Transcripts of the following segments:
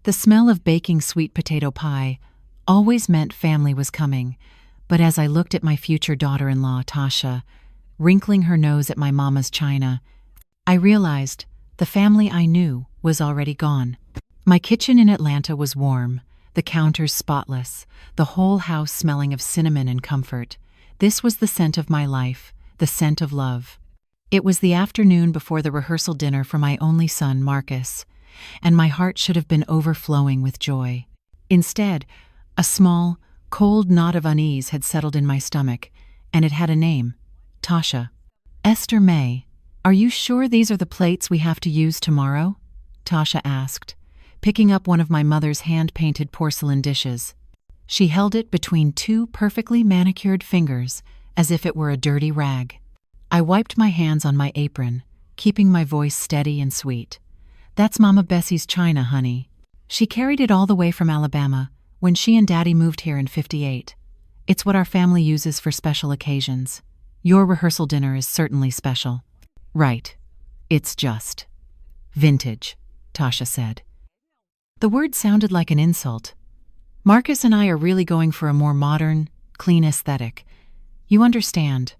The smell of baking sweet potato pie always meant family was coming, but as I looked at my future daughter-in-law, Tasha, wrinkling her nose at my mama's china, I realized the family I knew was already gone. My kitchen in Atlanta was warm, the counters spotless, the whole house smelling of cinnamon and comfort. This was the scent of my life, the scent of love. It was the afternoon before the rehearsal dinner for my only son, Marcus, and my heart should have been overflowing with joy. Instead, a small, cold knot of unease had settled in my stomach, and it had a name: Tasha. "Esther May, are you sure these are the plates we have to use tomorrow?" Tasha asked, picking up one of my mother's hand-painted porcelain dishes. She held it between two perfectly manicured fingers, as if it were a dirty rag. I wiped my hands on my apron, keeping my voice steady and sweet. "That's Mama Bessie's china, honey. She carried it all the way from Alabama when she and Daddy moved here in '58. It's what our family uses for special occasions. Your rehearsal dinner is certainly special." "Right. It's just vintage," Tasha said. The word sounded like an insult. Marcus and I are really going for a more modern, clean aesthetic. You understand.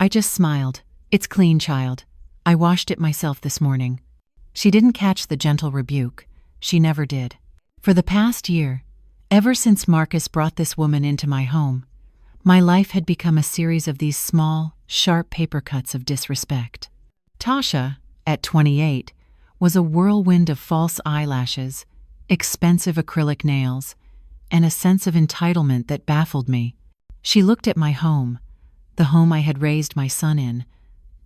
I just smiled. "It's clean, child. I washed it myself this morning." She didn't catch the gentle rebuke. She never did. For the past year, ever since Marcus brought this woman into my home, my life had become a series of these small, sharp paper cuts of disrespect. Tasha, at 28, was a whirlwind of false eyelashes, expensive acrylic nails, and a sense of entitlement that baffled me. She looked at my home, the home I had raised my son in,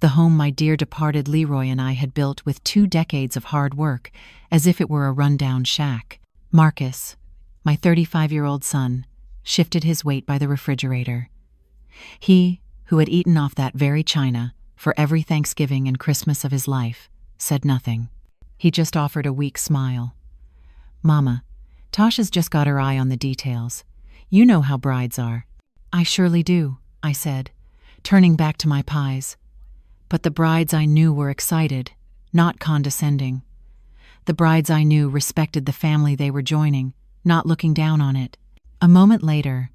the home my dear departed Leroy and I had built with 2 decades of hard work, as if it were a rundown shack. Marcus, my 35-year-old son, shifted his weight by the refrigerator. He, who had eaten off that very china for every Thanksgiving and Christmas of his life, said nothing. He just offered a weak smile. "Mama, Tasha's just got her eye on the details. You know how brides are." "I surely do," I said, turning back to my pies. But the brides I knew were excited, not condescending. The brides I knew respected the family they were joining, not looking down on it. A moment later,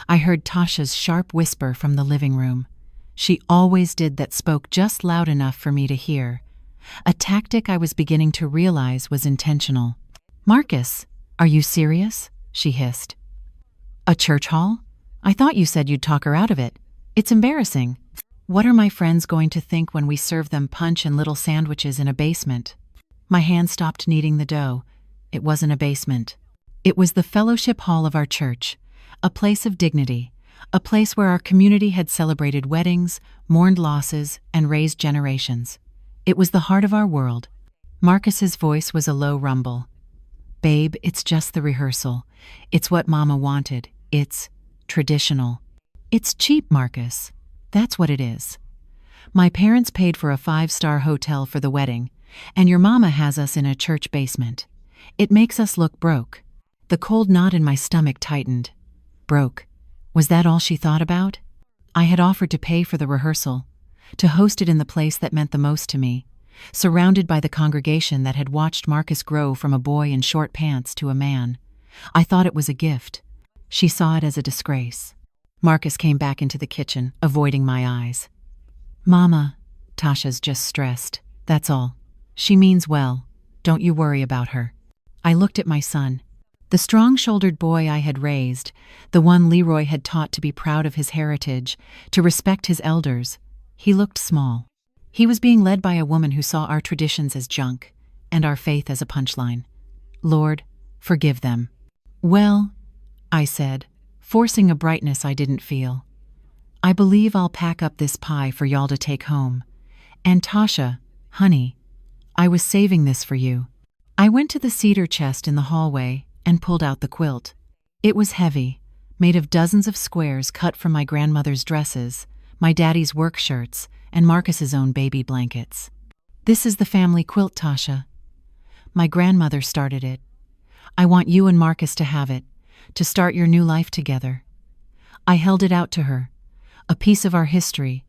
I heard Tasha's sharp whisper from the living room. She always did that, spoke just loud enough for me to hear. A tactic I was beginning to realize was intentional. "Marcus, are you serious?" she hissed. "A church hall? I thought you said you'd talk her out of it. It's embarrassing. What are my friends going to think when we serve them punch and little sandwiches in a basement?" My hand stopped kneading the dough. It wasn't a basement. It was the fellowship hall of our church, a place of dignity, a place where our community had celebrated weddings, mourned losses, and raised generations. It was the heart of our world. Marcus's voice was a low rumble. "Babe, it's just the rehearsal. It's what Mama wanted. It's traditional." "It's cheap, Marcus. That's what it is. My parents paid for a 5-star hotel for the wedding, and your mama has us in a church basement. It makes us look broke." The cold knot in my stomach tightened. Broke. Was that all she thought about? I had offered to pay for the rehearsal, to host it in the place that meant the most to me, surrounded by the congregation that had watched Marcus grow from a boy in short pants to a man. I thought it was a gift. She saw it as a disgrace. Marcus came back into the kitchen, avoiding my eyes. "Mama, Tasha's just stressed. That's all. She means well. Don't you worry about her." I looked at my son, the strong-shouldered boy I had raised, the one Leroy had taught to be proud of his heritage, to respect his elders. He looked small. He was being led by a woman who saw our traditions as junk and our faith as a punchline. "Lord, forgive them." "Well," I said, forcing a brightness I didn't feel, "I believe I'll pack up this pie for y'all to take home. And Tasha, honey, I was saving this for you." I went to the cedar chest in the hallway and pulled out the quilt. It was heavy, made of dozens of squares cut from my grandmother's dresses, my daddy's work shirts, and Marcus's own baby blankets. "This is the family quilt, Tasha. My grandmother started it. I want you and Marcus to have it, to start your new life together." I held it out to her, a piece of our history,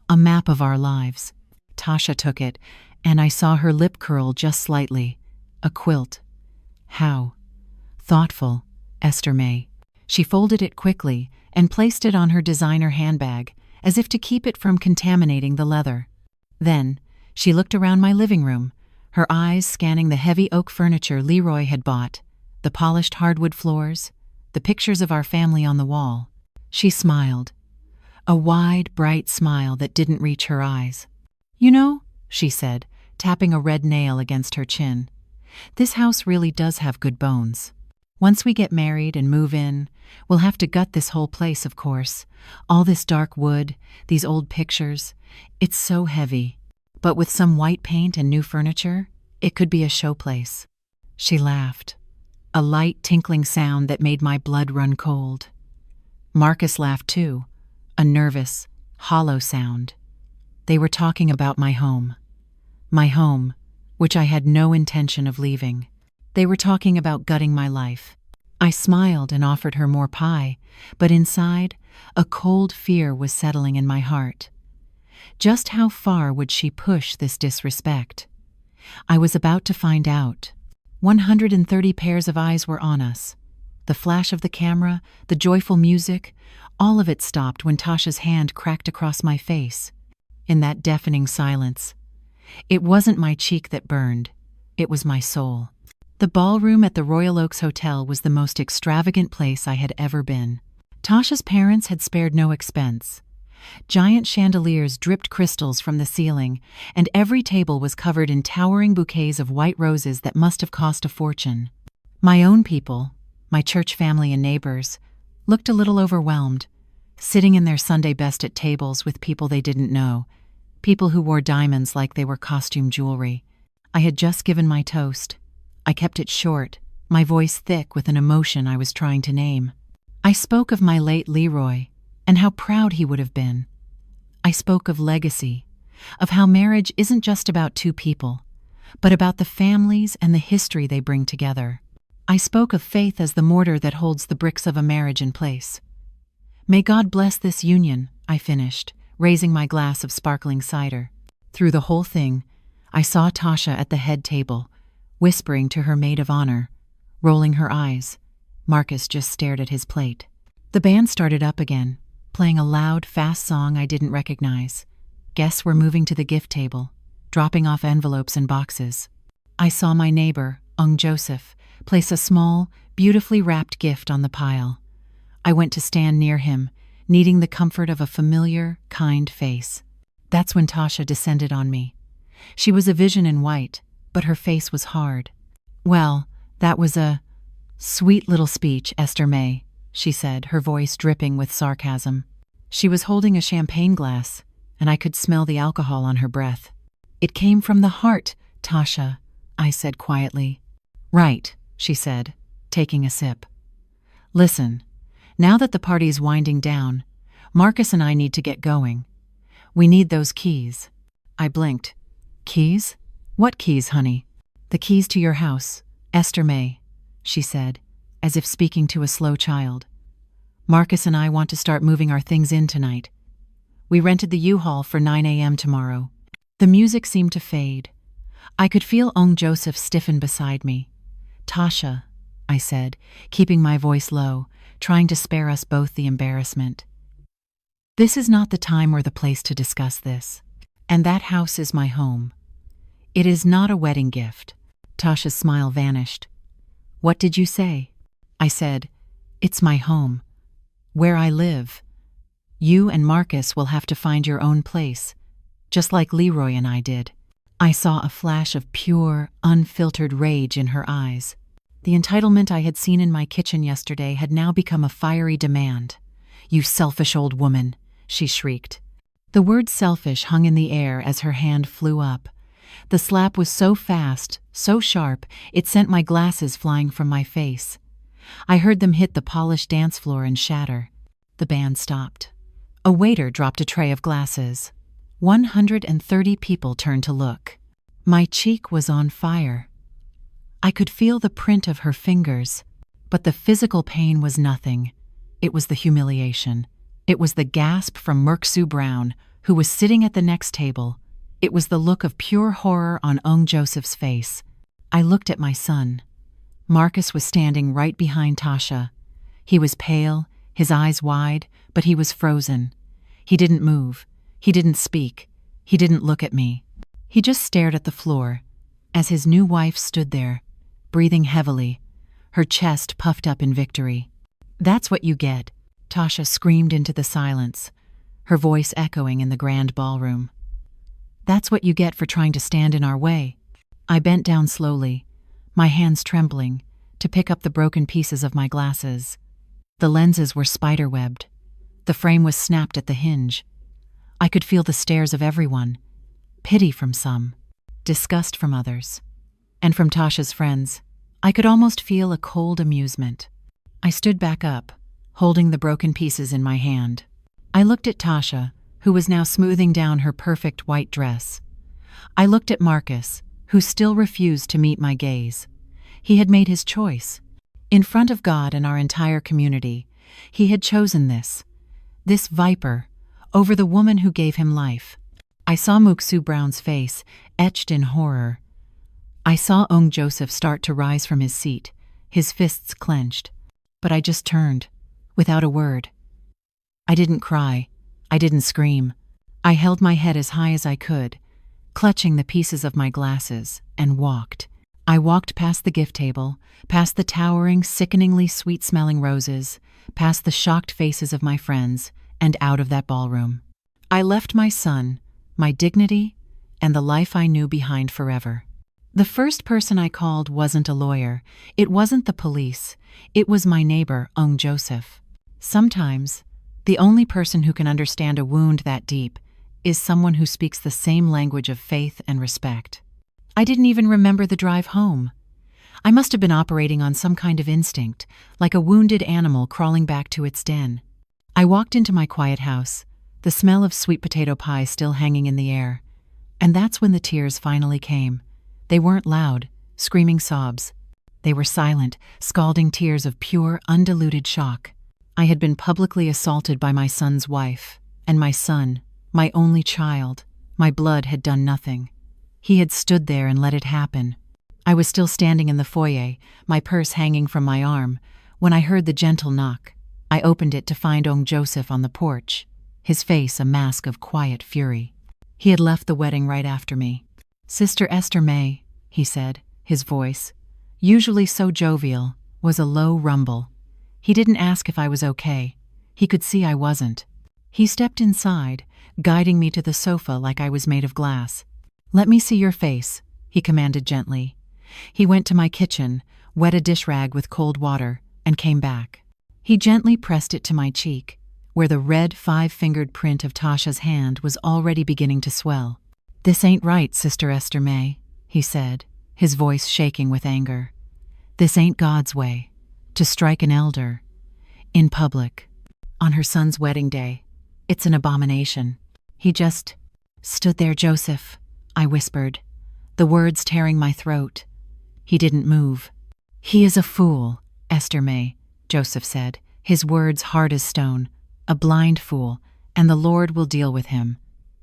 a map of our lives. Tasha took it, and I saw her lip curl just slightly. A quilt. How? Thoughtful, Esther May. She folded it quickly and placed it on her designer handbag, as if to keep it from contaminating the leather. Then, she looked around my living room, her eyes scanning the heavy oak furniture Leroy had bought, the polished hardwood floors, the pictures of our family on the wall. She smiled, a wide, bright smile that didn't reach her eyes. "You know," she said, tapping a red nail against her chin, "this house really does have good bones. Once we get married and move in, we'll have to gut this whole place, of course. All this dark wood, these old pictures, it's so heavy. But with some white paint and new furniture, it could be a showplace." She laughed, a light tinkling sound that made my blood run cold. Marcus laughed too, a nervous, hollow sound. They were talking about my home, which I had no intention of leaving. They were talking about gutting my life. I smiled and offered her more pie, but inside, a cold fear was settling in my heart. Just how far would she push this disrespect? I was about to find out. 130 pairs of eyes were on us. The flash of the camera, the joyful music, all of it stopped when Tasha's hand cracked across my face. In that deafening silence, it wasn't my cheek that burned, it was my soul. The ballroom at the Royal Oaks Hotel was the most extravagant place I had ever been. Tasha's parents had spared no expense. Giant chandeliers dripped crystals from the ceiling, and every table was covered in towering bouquets of white roses that must have cost a fortune. My own people, my church family and neighbors, looked a little overwhelmed, sitting in their Sunday best at tables with people they didn't know, people who wore diamonds like they were costume jewelry. I had just given my toast. I kept it short, my voice thick with an emotion I was trying to name. I spoke of my late Leroy, and how proud he would have been. I spoke of legacy, of how marriage isn't just about two people, but about the families and the history they bring together. I spoke of faith as the mortar that holds the bricks of a marriage in place. "May God bless this union," I finished, raising my glass of sparkling cider. Through the whole thing, I saw Tasha at the head table, whispering to her maid of honor, rolling her eyes. Marcus just stared at his plate. The band started up again, playing a loud, fast song I didn't recognize. Guests were moving to the gift table, dropping off envelopes and boxes. I saw my neighbor, Joseph, place a small, beautifully wrapped gift on the pile. I went to stand near him, needing the comfort of a familiar, kind face. That's when Tasha descended on me. She was a vision in white, but her face was hard. "Well, that was a sweet little speech, Esther May," she said, her voice dripping with sarcasm. She was holding a champagne glass, and I could smell the alcohol on her breath. "It came from the heart, Tasha," I said quietly. "Right," she said, taking a sip. "Listen, now that the party's winding down, Marcus and I need to get going. We need those keys." I blinked. "Keys? What keys, honey?" "The keys to your house, Esther May," she said, as if speaking to a slow child. "Marcus and I want to start moving our things in tonight. We rented the U-Haul for 9 a.m. tomorrow." The music seemed to fade. I could feel Joseph stiffen beside me. "Tasha," I said, keeping my voice low, trying to spare us both the embarrassment. "This is not the time or the place to discuss this. And that house is my home. It is not a wedding gift." Tasha's smile vanished. "What did you say?" I said, "It's my home. Where I live. You and Marcus will have to find your own place, just like Leroy and I did." I saw a flash of pure, unfiltered rage in her eyes. The entitlement I had seen in my kitchen yesterday had now become a fiery demand. "You selfish old woman," she shrieked. The word selfish hung in the air as her hand flew up. The slap was so fast, so sharp, it sent my glasses flying from my face. I heard them hit the polished dance floor and shatter. The band stopped. A waiter dropped a tray of glasses. 130 people turned to look. My cheek was on fire. I could feel the print of her fingers, but the physical pain was nothing. It was the humiliation. It was the gasp from Merksue Brown, who was sitting at the next table. It was the look of pure horror on Joseph's face. I looked at my son. Marcus was standing right behind Tasha. He was pale, his eyes wide, but he was frozen. He didn't move. He didn't speak. He didn't look at me. He just stared at the floor, as his new wife stood there, breathing heavily, her chest puffed up in victory. "That's what you get," Tasha screamed into the silence, her voice echoing in the grand ballroom. "That's what you get for trying to stand in our way." I bent down slowly, my hands trembling, to pick up the broken pieces of my glasses. The lenses were spiderwebbed. The frame was snapped at the hinge. I could feel the stares of everyone, pity from some, disgust from others, and from Tasha's friends. I could almost feel a cold amusement. I stood back up, holding the broken pieces in my hand. I looked at Tasha, who was now smoothing down her perfect white dress. I looked at Marcus, who still refused to meet my gaze. He had made his choice. In front of God and our entire community, he had chosen this viper, over the woman who gave him life. I saw Muksu Brown's face, etched in horror. I saw Ong Joseph start to rise from his seat, his fists clenched. But I just turned, without a word. I didn't cry. I didn't scream. I held my head as high as I could, clutching the pieces of my glasses, and walked. I walked past the gift table, past the towering, sickeningly sweet-smelling roses, past the shocked faces of my friends, and out of that ballroom. I left my son, my dignity, and the life I knew behind forever. The first person I called wasn't a lawyer. It wasn't the police. It was my neighbor, Ong Joseph. Sometimes, the only person who can understand a wound that deep is someone who speaks the same language of faith and respect. I didn't even remember the drive home. I must have been operating on some kind of instinct, like a wounded animal crawling back to its den. I walked into my quiet house, the smell of sweet potato pie still hanging in the air. And that's when the tears finally came. They weren't loud, screaming sobs. They were silent, scalding tears of pure, undiluted shock. I had been publicly assaulted by my son's wife, and my son, my only child, my blood had done nothing. He had stood there and let it happen. I was still standing in the foyer, my purse hanging from my arm, when I heard the gentle knock. I opened it to find Ong Joseph on the porch, his face a mask of quiet fury. He had left the wedding right after me. "Sister Esther May," he said, his voice, usually so jovial, was a low rumble. He didn't ask if I was okay. He could see I wasn't. He stepped inside, guiding me to the sofa like I was made of glass. "Let me see your face," he commanded gently. He went to my kitchen, wet a dish rag with cold water, and came back. He gently pressed it to my cheek, where the red five-fingered print of Tasha's hand was already beginning to swell. "This ain't right, Sister Esther May," he said, his voice shaking with anger. "This ain't God's way, to strike an elder, in public, on her son's wedding day. It's an abomination." He just stood there. "Joseph," I whispered, the words tearing my throat. He didn't move. "He is a fool, Esther May," Joseph said, his words hard as stone. "A blind fool, and the Lord will deal with him.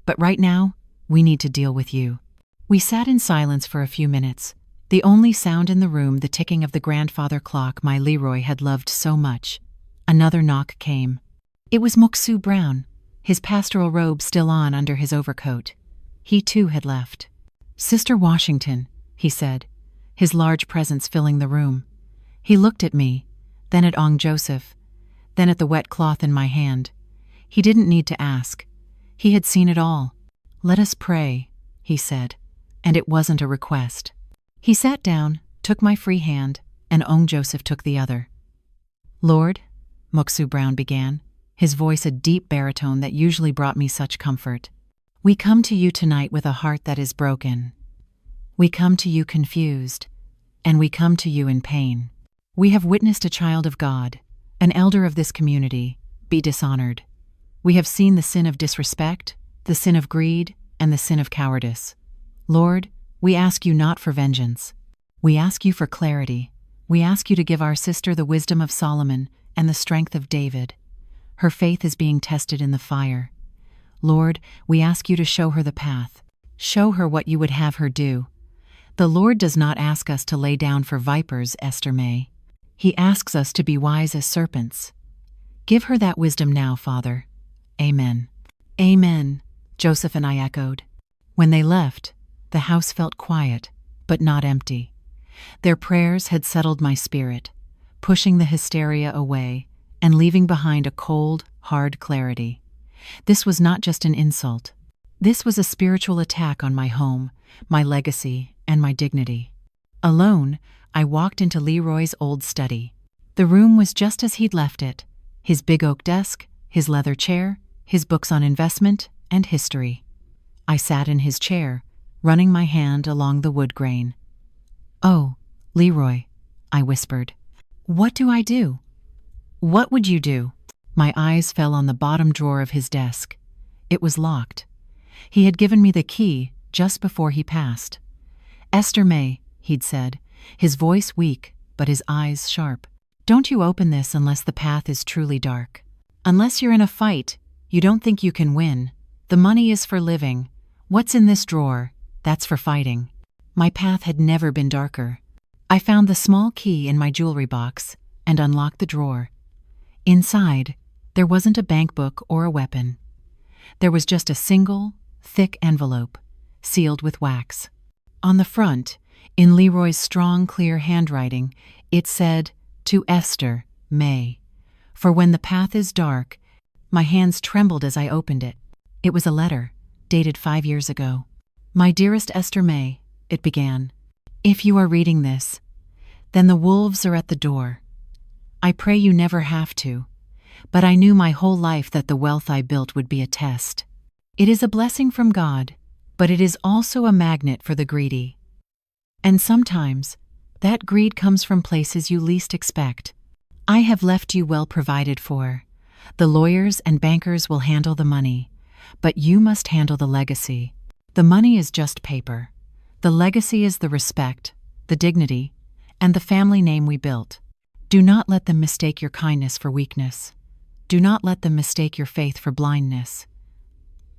But right now, we need to deal with you." We sat in silence for a few minutes, the only sound in the room the ticking of the grandfather clock my Leroy had loved so much. Another knock came. It was Muksu Brown, his pastoral robe still on under his overcoat. He too had left. "Sister Washington," he said, his large presence filling the room. He looked at me, then at Ong Joseph, then at the wet cloth in my hand. He didn't need to ask. He had seen it all. "Let us pray," he said, and it wasn't a request. He sat down, took my free hand, and Ong Joseph took the other. "Lord," Muksu Brown began, his voice a deep baritone that usually brought me such comfort, "we come to you tonight with a heart that is broken. We come to you confused, and we come to you in pain. We have witnessed a child of God, an elder of this community, be dishonored. We have seen the sin of disrespect, the sin of greed, and the sin of cowardice. Lord, we ask you not for vengeance. We ask you for clarity. We ask you to give our sister the wisdom of Solomon and the strength of David. Her faith is being tested in the fire. Lord, we ask you to show her the path. Show her what you would have her do. The Lord does not ask us to lay down for vipers, Esther May. He asks us to be wise as serpents. Give her that wisdom now, Father. Amen. Amen, Joseph and I echoed. When they left, the house felt quiet, but not empty. Their prayers had settled my spirit, pushing the hysteria away and leaving behind a cold, hard clarity. This was not just an insult. This was a spiritual attack on my home, my legacy, and my dignity. Alone, I walked into Leroy's old study. The room was just as he'd left it. His big oak desk, his leather chair, his books on investment and history. I sat in his chair, running my hand along the wood grain. "Oh, Leroy," I whispered. "What do I do?" "What would you do?" My eyes fell on the bottom drawer of his desk. It was locked. He had given me the key just before he passed. "Esther May," he'd said, his voice weak but his eyes sharp. "Don't you open this unless the path is truly dark. Unless you're in a fight, you don't think you can win. The money is for living. What's in this drawer, that's for fighting." My path had never been darker. I found the small key in my jewelry box and unlocked the drawer. Inside, there wasn't a bank book or a weapon. There was just a single, thick envelope, sealed with wax. On the front, in Leroy's strong, clear handwriting, it said, "To Esther, May. For when the path is dark." My hands trembled as I opened it. It was a letter, dated 5 years ago. "My dearest Esther May," it began. "If you are reading this, then the wolves are at the door. I pray you never have to, but I knew my whole life that the wealth I built would be a test. It is a blessing from God, but it is also a magnet for the greedy. And sometimes, that greed comes from places you least expect. I have left you well provided for. The lawyers and bankers will handle the money, but you must handle the legacy. The money is just paper. The legacy is the respect, the dignity, and the family name we built. Do not let them mistake your kindness for weakness. Do not let them mistake your faith for blindness.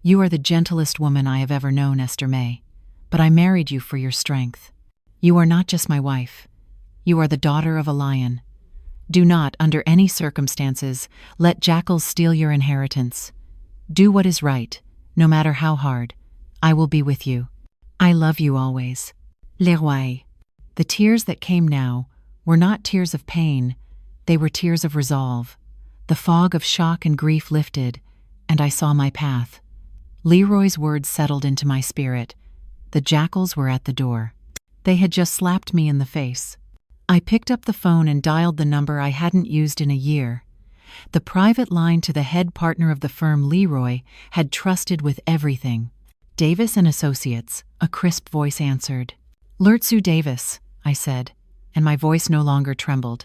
You are the gentlest woman I have ever known, Esther May, but I married you for your strength. You are not just my wife. You are the daughter of a lion. Do not, under any circumstances, let jackals steal your inheritance. Do what is right, no matter how hard. I will be with you. I love you always. Leroy." The tears that came now were not tears of pain, they were tears of resolve. The fog of shock and grief lifted, and I saw my path. Leroy's words settled into my spirit. The jackals were at the door. They had just slapped me in the face. I picked up the phone and dialed the number I hadn't used in a year. The private line to the head partner of the firm Leroy had trusted with everything. "Davis and Associates," a crisp voice answered. "Lurtsu Davis," I said, and my voice no longer trembled.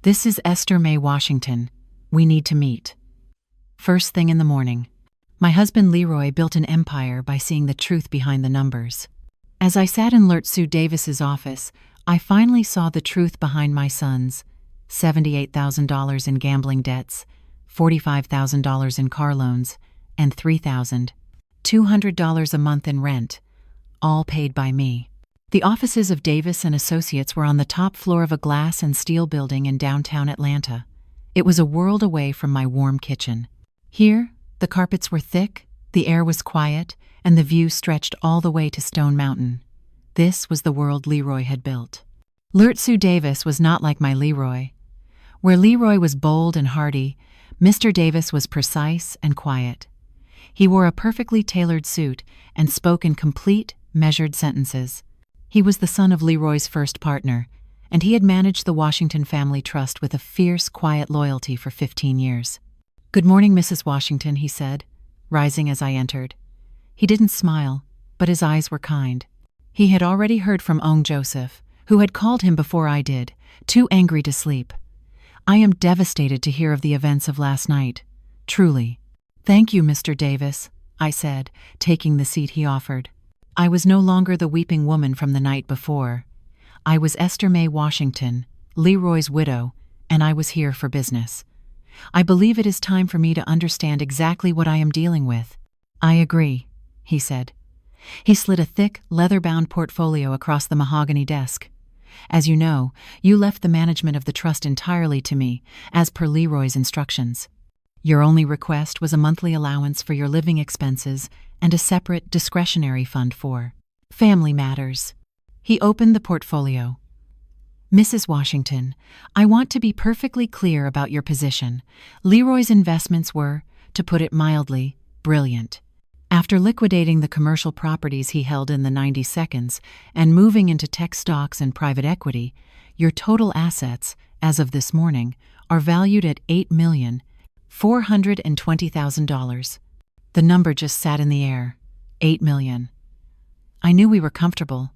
"This is Esther May Washington. We need to meet." First thing in the morning. My husband Leroy built an empire by seeing the truth behind the numbers. As I sat in Lurtsu Davis's office, I finally saw the truth behind my sons: $78,000 in gambling debts, $45,000 in car loans, and $3,200 a month in rent, all paid by me. The offices of Davis and Associates were on the top floor of a glass and steel building in downtown Atlanta. It was a world away from my warm kitchen. Here, the carpets were thick, the air was quiet, and the view stretched all the way to Stone Mountain. This was the world Leroy had built. Lurtsu Davis was not like my Leroy. Where Leroy was bold and hearty, Mr. Davis was precise and quiet. He wore a perfectly tailored suit and spoke in complete, measured sentences. He was the son of Leroy's first partner, and he had managed the Washington Family Trust with a fierce, quiet loyalty for 15 years. "Good morning, Mrs. Washington," he said, rising as I entered. He didn't smile, but his eyes were kind. He had already heard from Ong Joseph, who had called him before I did, too angry to sleep. "I am devastated to hear of the events of last night. Truly." "Thank you, Mr. Davis," I said, taking the seat he offered. I was no longer the weeping woman from the night before. I was Esther May Washington, Leroy's widow, and I was here for business. I believe it is time for me to understand exactly what I am dealing with. "I agree," he said. He slid a thick, leather-bound portfolio across the mahogany desk. As you know, you left the management of the trust entirely to me, as per Leroy's instructions. Your only request was a monthly allowance for your living expenses and a separate discretionary fund for family matters. He opened the portfolio. Mrs. Washington, I want to be perfectly clear about your position. Leroy's investments were, to put it mildly, brilliant. After liquidating the commercial properties he held in the 90 seconds and moving into tech stocks and private equity, your total assets, as of this morning, are valued at $8,420,000. The number just sat in the air. $8 million. I knew we were comfortable.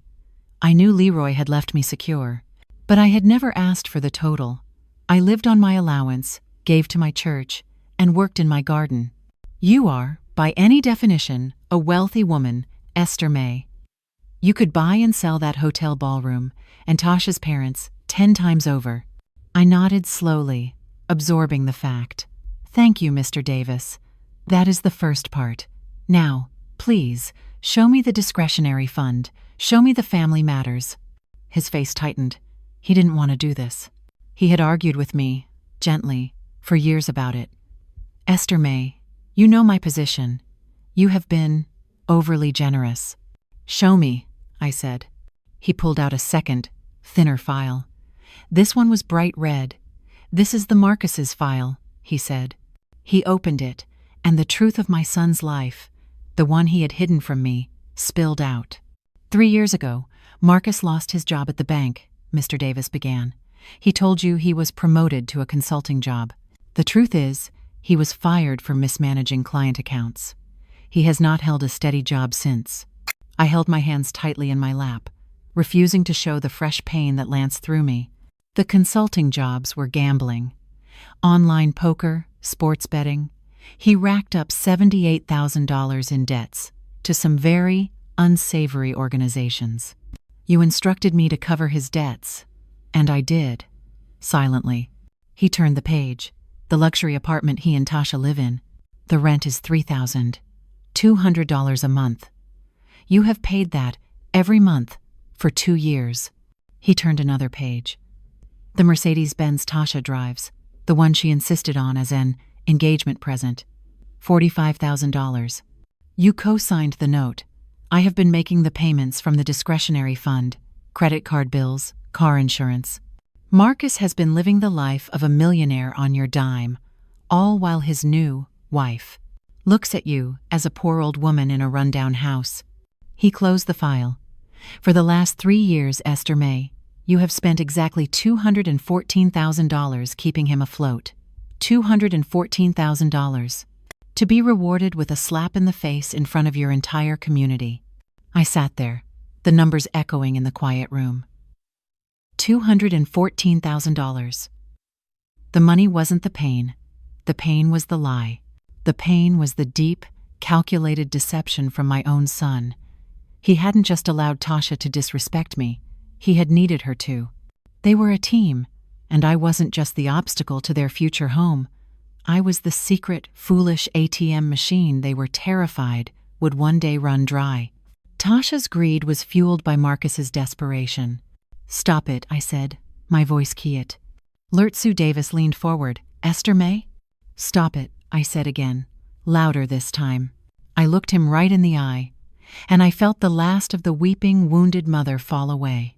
I knew Leroy had left me secure. But I had never asked for the total. I lived on my allowance, gave to my church, and worked in my garden. You are, by any definition, a wealthy woman, Esther May. You could buy and sell that hotel ballroom, and Tasha's parents, 10 times over. I nodded slowly, absorbing the fact. Thank you, Mr. Davis. That is the first part. Now, please, show me the discretionary fund. Show me the family matters. His face tightened. He didn't want to do this. He had argued with me, gently, for years about it. Esther May, you know my position. You have been overly generous. Show me, I said. He pulled out a second, thinner file. This one was bright red. This is the Marcus's file, he said. He opened it, and the truth of my son's life, the one he had hidden from me, spilled out. 3 years ago, Marcus lost his job at the bank, Mr. Davis began. He told you he was promoted to a consulting job. The truth is, he was fired for mismanaging client accounts. He has not held a steady job since. I held my hands tightly in my lap, refusing to show the fresh pain that lanced through me. The consulting jobs were gambling. Online poker, sports betting. He racked up $78,000 in debts to some very unsavory organizations. You instructed me to cover his debts, and I did, silently. He turned the page. The luxury apartment he and Tasha live in. The rent is $3,200 a month. You have paid that every month for 2 years. He turned another page. The Mercedes-Benz Tasha drives, the one she insisted on as an engagement present, $45,000. You co-signed the note. I have been making the payments from the discretionary fund, credit card bills, car insurance. Marcus has been living the life of a millionaire on your dime, all while his new wife looks at you as a poor old woman in a rundown house. He closed the file. For the last 3 years, Esther May, you have spent exactly $214,000 keeping him afloat. $214,000. To be rewarded with a slap in the face in front of your entire community. I sat there, the numbers echoing in the quiet room. $214,000. The money wasn't the pain. The pain was the lie. The pain was the deep, calculated deception from my own son. He hadn't just allowed Tasha to disrespect me. He had needed her to. They were a team, and I wasn't just the obstacle to their future home. I was the secret, foolish ATM machine they were terrified would one day run dry. Tasha's greed was fueled by Marcus's desperation. Stop it, I said, my voice quiet. Lurtsu Davis leaned forward. Esther May? Stop it, I said again, louder this time. I looked him right in the eye, and I felt the last of the weeping, wounded mother fall away.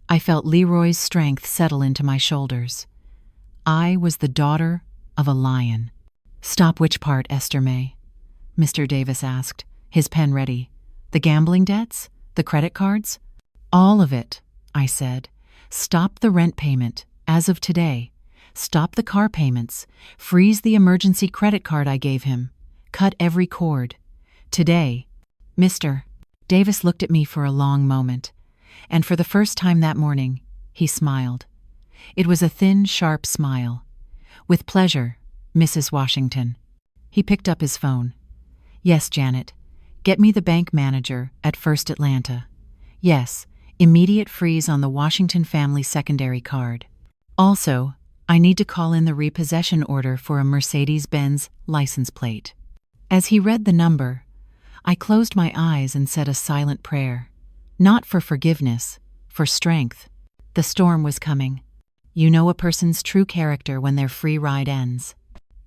I felt Leroy's strength settle into my shoulders. I was the daughter of a lion. Stop which part, Esther May? Mr. Davis asked, his pen ready. The gambling debts? The credit cards? All of it, I said. Stop the rent payment, as of today. Stop the car payments. Freeze the emergency credit card I gave him. Cut every cord. Today. Mr. Davis looked at me for a long moment, and for the first time that morning, he smiled. It was a thin, sharp smile. With pleasure, Mrs. Washington. He picked up his phone. Yes, Janet. Get me the bank manager at First Atlanta. Yes, immediate freeze on the Washington family secondary card. Also, I need to call in the repossession order for a Mercedes-Benz license plate. As he read the number, I closed my eyes and said a silent prayer. Not for forgiveness, for strength. The storm was coming. You know a person's true character when their free ride ends.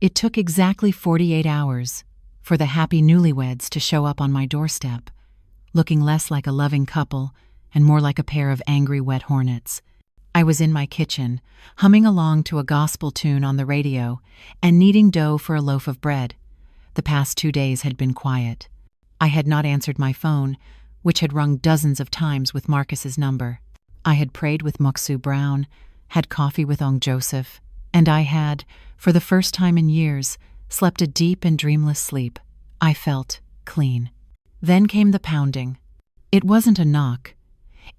It took exactly 48 hours for the happy newlyweds to show up on my doorstep, looking less like a loving couple and more like a pair of angry wet hornets. I was in my kitchen, humming along to a gospel tune on the radio and kneading dough for a loaf of bread. The past 2 days had been quiet. I had not answered my phone, which had rung dozens of times with Marcus's number. I had prayed with Moksu Brown, had coffee with Ong Joseph, and I had, for the first time in years, slept a deep and dreamless sleep. I felt clean. Then came the pounding. It wasn't a knock.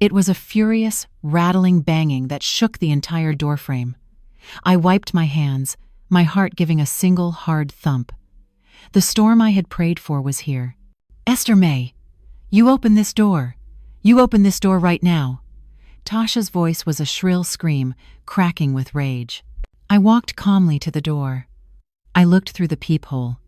It was a furious, rattling banging that shook the entire doorframe. I wiped my hands, my heart giving a single hard thump. The storm I had prayed for was here. "Esther May, you open this door. You open this door right now." Tasha's voice was a shrill scream, cracking with rage. I walked calmly to the door. I looked through the peephole.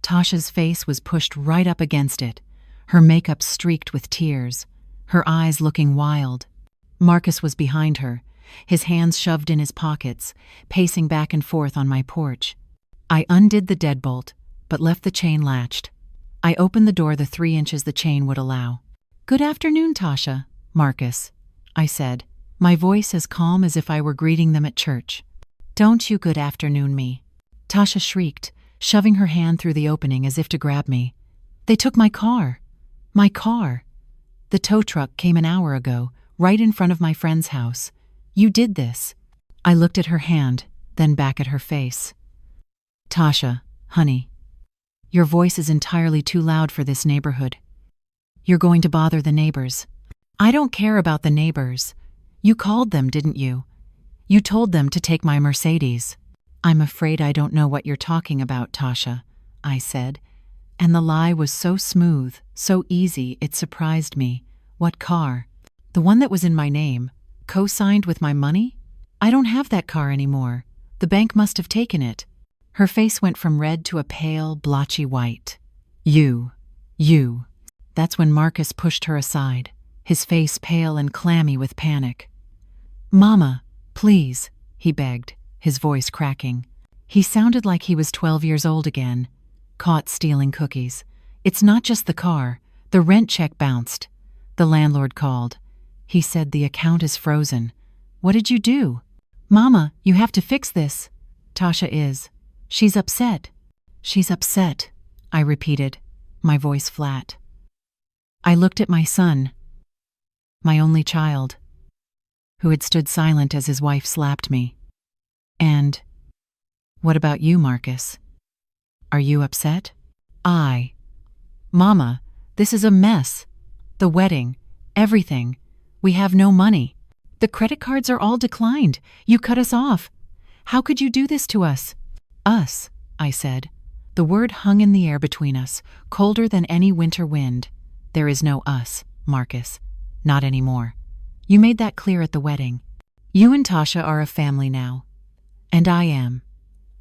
Tasha's face was pushed right up against it, her makeup streaked with tears, her eyes looking wild. Marcus was behind her, his hands shoved in his pockets, pacing back and forth on my porch. I undid the deadbolt, but left the chain latched. I opened the door the 3 inches the chain would allow. "Good afternoon, Tasha, Marcus," I said, my voice as calm as if I were greeting them at church. "Don't you good afternoon me." Tasha shrieked, shoving her hand through the opening as if to grab me. "They took my car. My car. The tow truck came an hour ago, right in front of my friend's house. You did this." I looked at her hand, then back at her face. "Tasha, honey, your voice is entirely too loud for this neighborhood. You're going to bother the neighbors." "I don't care about the neighbors. You called them, didn't you? You told them to take my Mercedes." "I'm afraid I don't know what you're talking about, Tasha," I said, and the lie was so smooth, so easy, it surprised me. "What car?" "The one that was in my name, co-signed with my money? I don't have that car anymore. The bank must have taken it." Her face went from red to a pale, blotchy white. You. That's when Marcus pushed her aside, his face pale and clammy with panic. "Mama, please," he begged, his voice cracking. He sounded like he was 12 years old again, caught stealing cookies. "It's not just the car. The rent check bounced. The landlord called. He said the account is frozen. What did you do?" "Mama, you have to fix this." "Tasha is. She's upset." "She's upset," I repeated, my voice flat. I looked at my son, my only child, who had stood silent as his wife slapped me. "And what about you, Marcus? Are you upset?" "Mama, this is a mess. The wedding, everything. We have no money. The credit cards are all declined. You cut us off. How could you do this to us?" "Us," I said. The word hung in the air between us, colder than any winter wind. "There is no us, Marcus. Not anymore. You made that clear at the wedding. You and Tasha are a family now. And I am.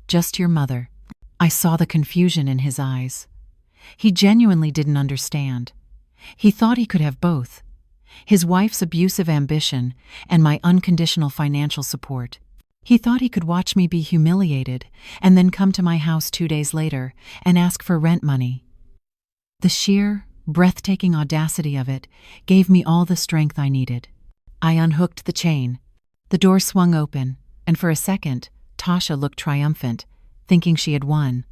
Just your mother." I saw the confusion in his eyes. He genuinely didn't understand. He thought he could have both. His wife's abusive ambition and my unconditional financial support. He thought he could watch me be humiliated and then come to my house 2 days later and ask for rent money. The sheer, breathtaking audacity of it gave me all the strength I needed. I unhooked the chain. The door swung open, and for a second, Tasha looked triumphant, thinking she had won.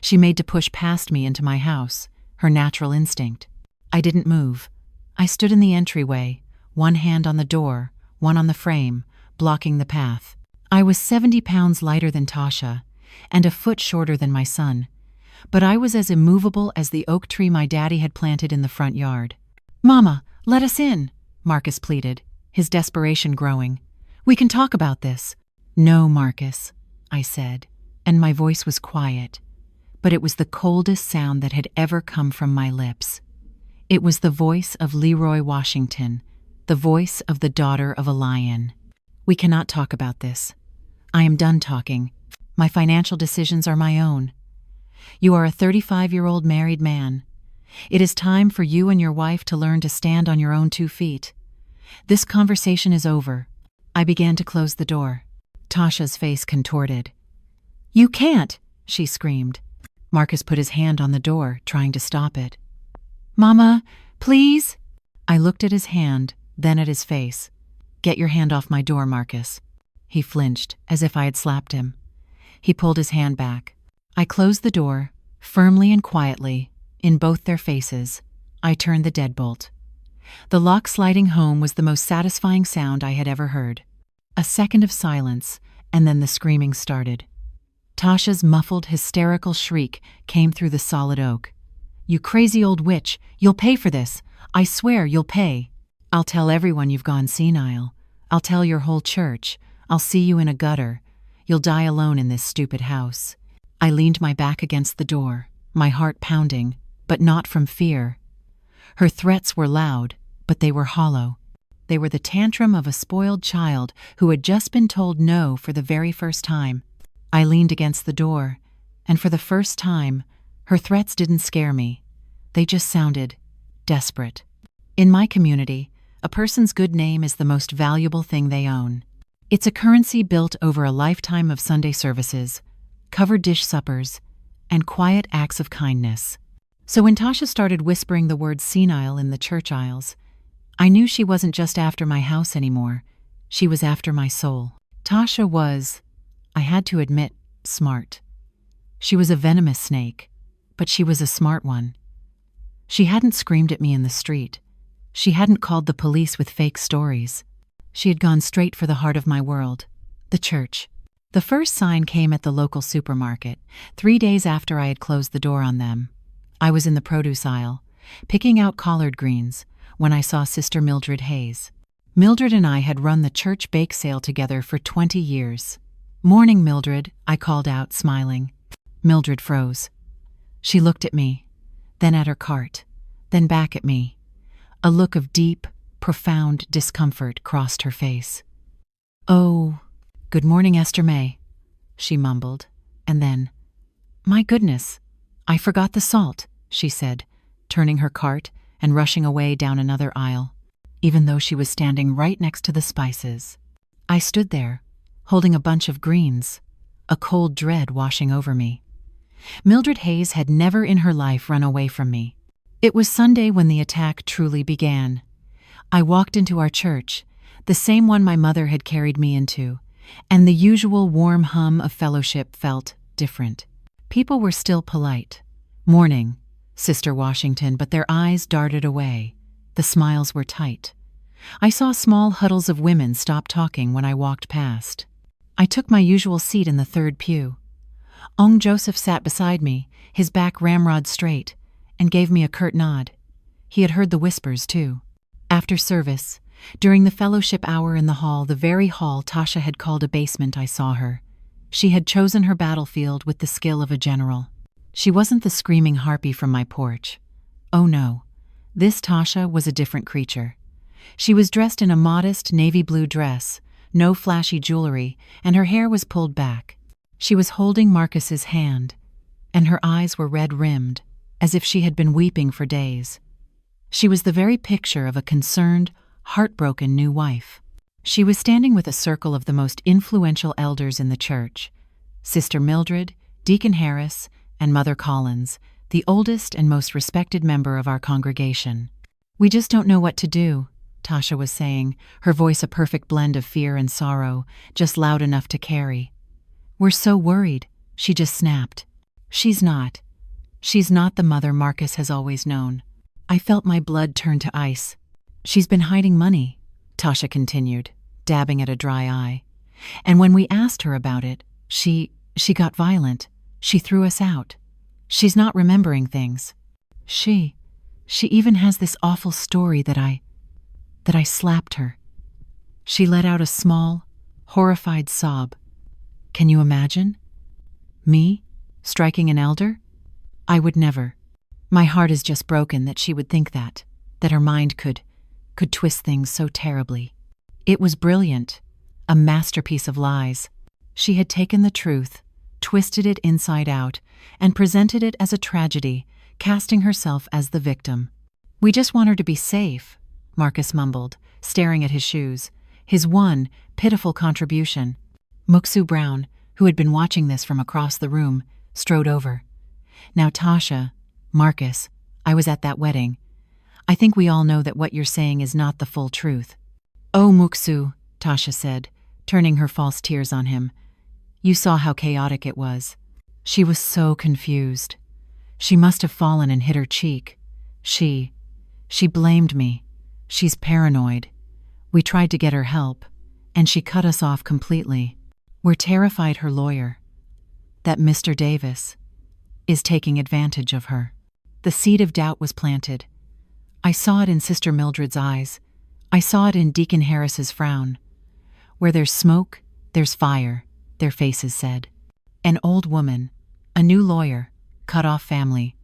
She made to push past me into my house, her natural instinct. I didn't move. I stood in the entryway, one hand on the door, one on the frame, blocking the path. I was 70 pounds lighter than Tasha, and a foot shorter than my son, but I was as immovable as the oak tree my daddy had planted in the front yard. "Mama, let us in," Marcus pleaded, his desperation growing. "We can talk about this." "No, Marcus," I said, and my voice was quiet, but it was the coldest sound that had ever come from my lips. It was the voice of Leroy Washington, the voice of the daughter of a lion. "We cannot talk about this. I am done talking. My financial decisions are my own. You are a 35-year-old married man. It is time for you and your wife to learn to stand on your own 2 feet. This conversation is over." I began to close the door. Tasha's face contorted. "You can't," she screamed. Marcus put his hand on the door, trying to stop it. "Mama, please?" I looked at his hand, then at his face. "Get your hand off my door, Marcus." He flinched, as if I had slapped him. He pulled his hand back. I closed the door, firmly and quietly, in both their faces. I turned the deadbolt. The lock sliding home was the most satisfying sound I had ever heard. A second of silence, and then the screaming started. Tasha's muffled, hysterical shriek came through the solid oak. "You crazy old witch, you'll pay for this. I swear you'll pay. I'll tell everyone you've gone senile. I'll tell your whole church. I'll see you in a gutter. You'll die alone in this stupid house." I leaned my back against the door, my heart pounding, but not from fear. Her threats were loud, but they were hollow. They were the tantrum of a spoiled child who had just been told no for the very first time. I leaned against the door, and for the first time, her threats didn't scare me. They just sounded desperate. In my community, a person's good name is the most valuable thing they own. It's a currency built over a lifetime of Sunday services, covered dish suppers, and quiet acts of kindness. So when Tasha started whispering the word senile in the church aisles, I knew she wasn't just after my house anymore. She was after my soul. Tasha was, I had to admit, smart. She was a venomous snake, but she was a smart one. She hadn't screamed at me in the street. She hadn't called the police with fake stories. She had gone straight for the heart of my world, the church. The first sign came at the local supermarket, 3 days after I had closed the door on them. I was in the produce aisle, picking out collard greens, when I saw Sister Mildred Hayes. Mildred and I had run the church bake sale together for 20 years. "Morning, Mildred," I called out, smiling. Mildred froze. She looked at me, then at her cart, then back at me. A look of deep, profound discomfort crossed her face. "Oh, good morning, Esther May," she mumbled, and then, "My goodness, I forgot the salt," she said, turning her cart and rushing away down another aisle, even though she was standing right next to the spices. I stood there, holding a bunch of greens, a cold dread washing over me. Mildred Hayes had never in her life run away from me. It was Sunday when the attack truly began. I walked into our church, the same one my mother had carried me into, and the usual warm hum of fellowship felt different. People were still polite. "Morning, Sister Washington," but their eyes darted away. The smiles were tight. I saw small huddles of women stop talking when I walked past. I took my usual seat in the third pew. Ong Joseph sat beside me, his back ramrod straight, and gave me a curt nod. He had heard the whispers, too. After service, during the fellowship hour in the hall, the very hall Tasha had called a basement, I saw her. She had chosen her battlefield with the skill of a general. She wasn't the screaming harpy from my porch. Oh no, this Tasha was a different creature. She was dressed in a modest navy blue dress, no flashy jewelry, and her hair was pulled back. She was holding Marcus's hand, and her eyes were red-rimmed, as if she had been weeping for days. She was the very picture of a concerned, heartbroken new wife. She was standing with a circle of the most influential elders in the church: Sister Mildred, Deacon Harris, and Mother Collins, the oldest and most respected member of our congregation. "We just don't know what to do," Tasha was saying, her voice a perfect blend of fear and sorrow, just loud enough to carry. "We're so worried," she just snapped. She's not the mother Marcus has always known." I felt my blood turn to ice. "She's been hiding money," Tasha continued, dabbing at a dry eye. "And when we asked her about it, she got violent. She threw us out. She's not remembering things. She even has this awful story that I slapped her." She let out a small, horrified sob. Can you imagine? Me, striking an elder? I would never. My heart is just broken that she would think that her mind could twist things so terribly. It was brilliant, a masterpiece of lies. She had taken the truth, twisted it inside out, and presented it as a tragedy, casting herself as the victim. "We just want her to be safe," Marcus mumbled, staring at his shoes, his one pitiful contribution. Muksu Brown, who had been watching this from across the room, strode over. "Now, Tasha, Marcus, I was at that wedding. I think we all know that what you're saying is not the full truth." "Oh, Muksu," Tasha said, turning her false tears on him. "You saw how chaotic it was." She was so confused. She must have fallen and hit her cheek. She blamed me. She's paranoid. We tried to get her help, and she cut us off completely. We're terrified her lawyer, that Mr. Davis, is taking advantage of her. The seed of doubt was planted. I saw it in Sister Mildred's eyes. I saw it in Deacon Harris's frown. "Where there's smoke, there's fire," their faces said. An old woman, a new lawyer, cut off family.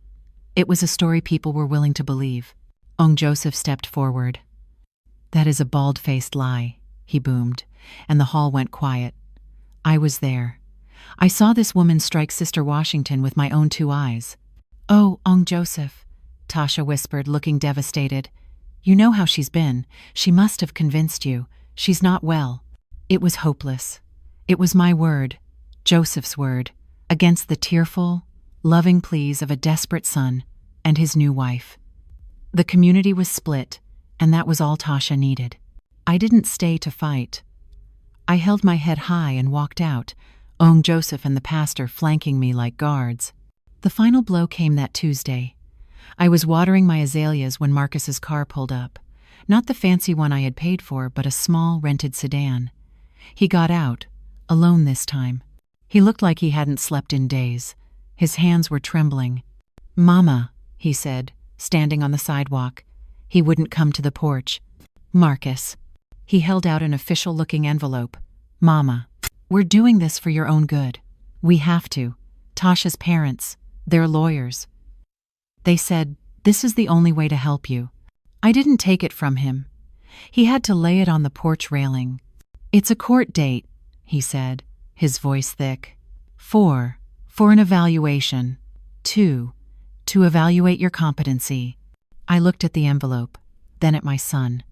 It was a story people were willing to believe. Ong Joseph stepped forward. "That is a bald-faced lie," he boomed, and the hall went quiet. I was there. I saw this woman strike Sister Washington with my own 2 eyes. "Oh, Ong Joseph," Tasha whispered, looking devastated. "You know how she's been. She must have convinced you. She's not well." It was hopeless. It was my word, Joseph's word, against the tearful, loving pleas of a desperate son and his new wife. The community was split, and that was all Tasha needed. I didn't stay to fight. I held my head high and walked out, Ong Joseph and the pastor flanking me like guards. The final blow came that Tuesday. I was watering my azaleas when Marcus's car pulled up. Not the fancy one I had paid for, but a small, rented sedan. He got out, alone this time. He looked like he hadn't slept in days. His hands were trembling. "Mama," he said, standing on the sidewalk. He wouldn't come to the porch. "Marcus." He held out an official-looking envelope. "Mama, we're doing this for your own good. We have to. Tasha's parents, they're lawyers. They said, this is the only way to help you." I didn't take it from him. He had to lay it on the porch railing. "It's a court date," he said, his voice thick. For an evaluation. 2, to evaluate your competency." I looked at the envelope, then at my son.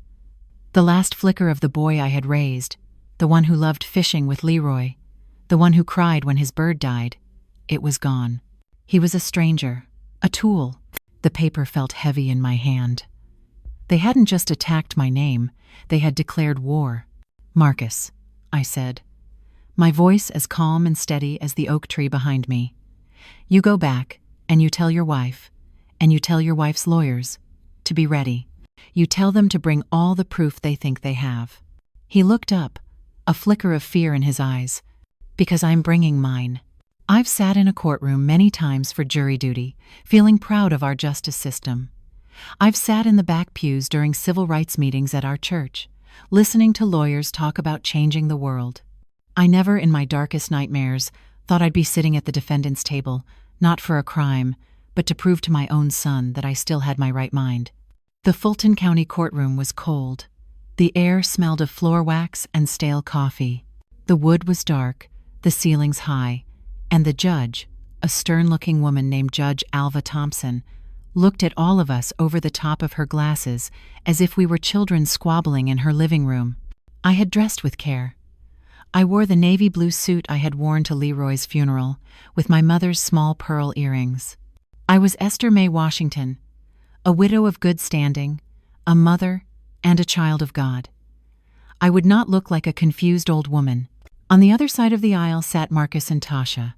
The last flicker of the boy I had raised, the one who loved fishing with Leroy, the one who cried when his bird died. It was gone. He was a stranger, a tool. The paper felt heavy in my hand. They hadn't just attacked my name, they had declared war. "Marcus," I said, my voice as calm and steady as the oak tree behind me. "You go back, and you tell your wife, and you tell your wife's lawyers, to be ready. You tell them to bring all the proof they think they have." He looked up, a flicker of fear in his eyes. "Because I'm bringing mine." I've sat in a courtroom many times for jury duty, feeling proud of our justice system. I've sat in the back pews during civil rights meetings at our church, listening to lawyers talk about changing the world. I never, in my darkest nightmares, thought I'd be sitting at the defendant's table, not for a crime, but to prove to my own son that I still had my right mind. The Fulton County courtroom was cold. The air smelled of floor wax and stale coffee. The wood was dark, the ceilings high, and the judge, a stern-looking woman named Judge Alva Thompson, looked at all of us over the top of her glasses as if we were children squabbling in her living room. I had dressed with care. I wore the navy blue suit I had worn to Leroy's funeral, with my mother's small pearl earrings. I was Esther Mae Washington, a widow of good standing, a mother, and a child of God. I would not look like a confused old woman. On the other side of the aisle sat Marcus and Tasha.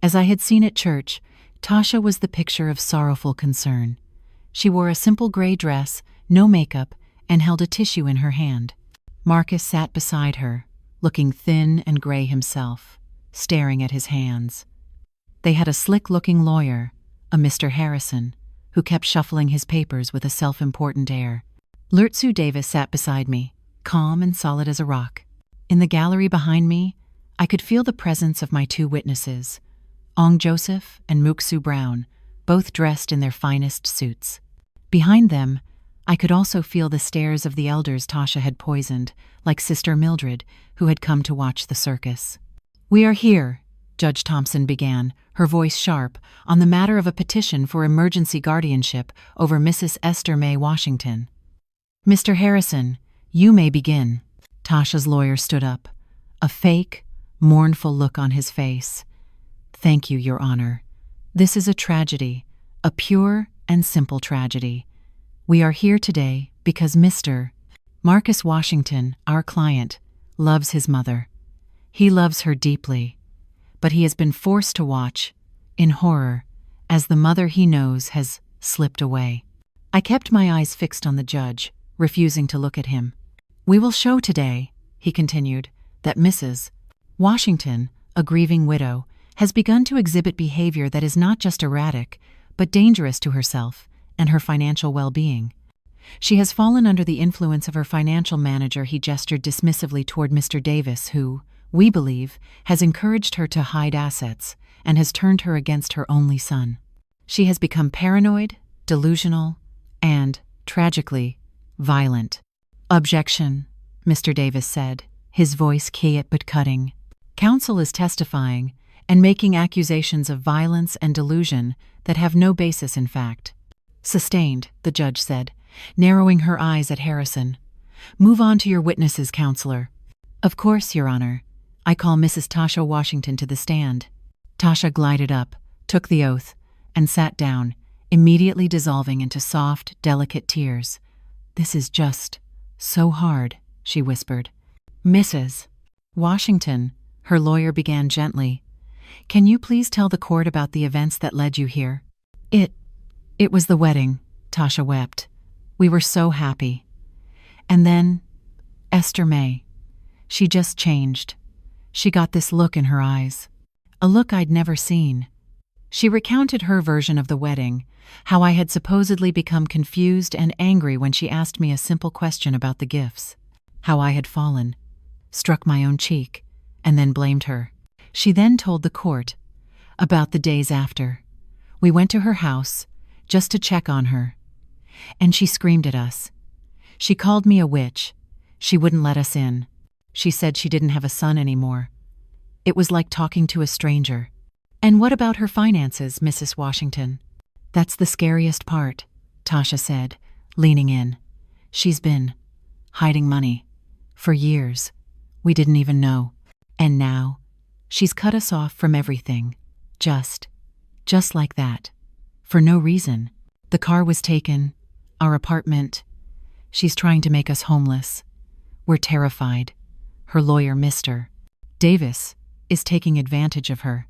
As I had seen at church, Tasha was the picture of sorrowful concern. She wore a simple gray dress, no makeup, and held a tissue in her hand. Marcus sat beside her, looking thin and gray himself, staring at his hands. They had a slick-looking lawyer, a Mr. Harrison, who kept shuffling his papers with a self-important air. Lurtsu Davis sat beside me, calm and solid as a rock. In the gallery behind me, I could feel the presence of my two witnesses, Ong Joseph and Muksu Brown, both dressed in their finest suits. Behind them, I could also feel the stares of the elders Tasha had poisoned, like Sister Mildred, who had come to watch the circus. "We are here," Judge Thompson began, her voice sharp, on the matter of a petition for emergency guardianship over Mrs. Esther May Washington. "Mr. Harrison, you may begin." Tasha's lawyer stood up, a fake, mournful look on his face. "Thank you, Your Honor. This is a tragedy, a pure and simple tragedy. We are here today because Mr. Marcus Washington, our client, loves his mother. He loves her deeply, but he has been forced to watch, in horror, as the mother he knows has slipped away." I kept my eyes fixed on the judge, refusing to look at him. "We will show today," he continued, "that Mrs. Washington, a grieving widow, has begun to exhibit behavior that is not just erratic, but dangerous to herself and her financial well-being. She has fallen under the influence of her financial manager." He gestured dismissively toward Mr. Davis, who, we believe, has encouraged her to hide assets and has turned her against her only son. She has become paranoid, delusional, and, tragically, violent. "Objection," Mr. Davis said, his voice quiet but cutting. "Counsel is testifying and making accusations of violence and delusion that have no basis in fact." "Sustained," the judge said, narrowing her eyes at Harrison. "Move on to your witnesses, counselor." "Of course, Your Honor. I call Mrs. Tasha Washington to the stand." Tasha glided up, took the oath, and sat down, immediately dissolving into soft, delicate tears. "This is just so hard," she whispered. "Mrs. Washington," her lawyer began gently, "can you please tell the court about the events that led you here?" It was the wedding," Tasha wept. "We were so happy. And then, Esther May. She just changed. She got this look in her eyes. A look I'd never seen." She recounted her version of the wedding, how I had supposedly become confused and angry when she asked me a simple question about the gifts. How I had fallen, struck my own cheek, and then blamed her. She then told the court about the days after. We went to her house, just to check on her. And she screamed at us. She called me a witch. She wouldn't let us in. She said she didn't have a son anymore. It was like talking to a stranger. "And what about her finances, Mrs. Washington?" "That's the scariest part," Tasha said, leaning in. "She's been hiding money for years. We didn't even know. And now, she's cut us off from everything. Just like that. For no reason. The car was taken, our apartment. She's trying to make us homeless. We're terrified. Her lawyer, Mr. Davis, is taking advantage of her,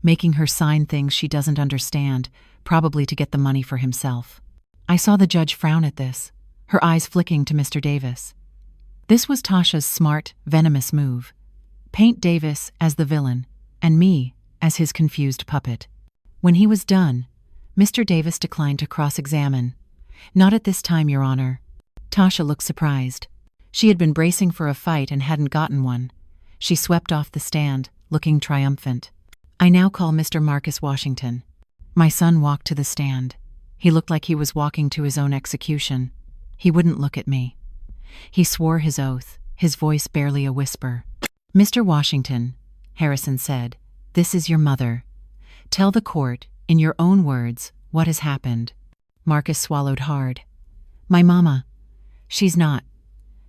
making her sign things she doesn't understand, probably to get the money for himself." I saw the judge frown at this, her eyes flicking to Mr. Davis. This was Tasha's smart, venomous move. Paint Davis as the villain, and me as his confused puppet. When he was done, Mr. Davis declined to cross-examine. "Not at this time, Your Honor." Tasha looked surprised. She had been bracing for a fight and hadn't gotten one. She swept off the stand, looking triumphant. "I now call Mr. Marcus Washington." My son walked to the stand. He looked like he was walking to his own execution. He wouldn't look at me. He swore his oath, his voice barely a whisper. "Mr. Washington," Harrison said, "this is your mother. Tell the court, in your own words, what has happened." Marcus swallowed hard. "My mama. She's not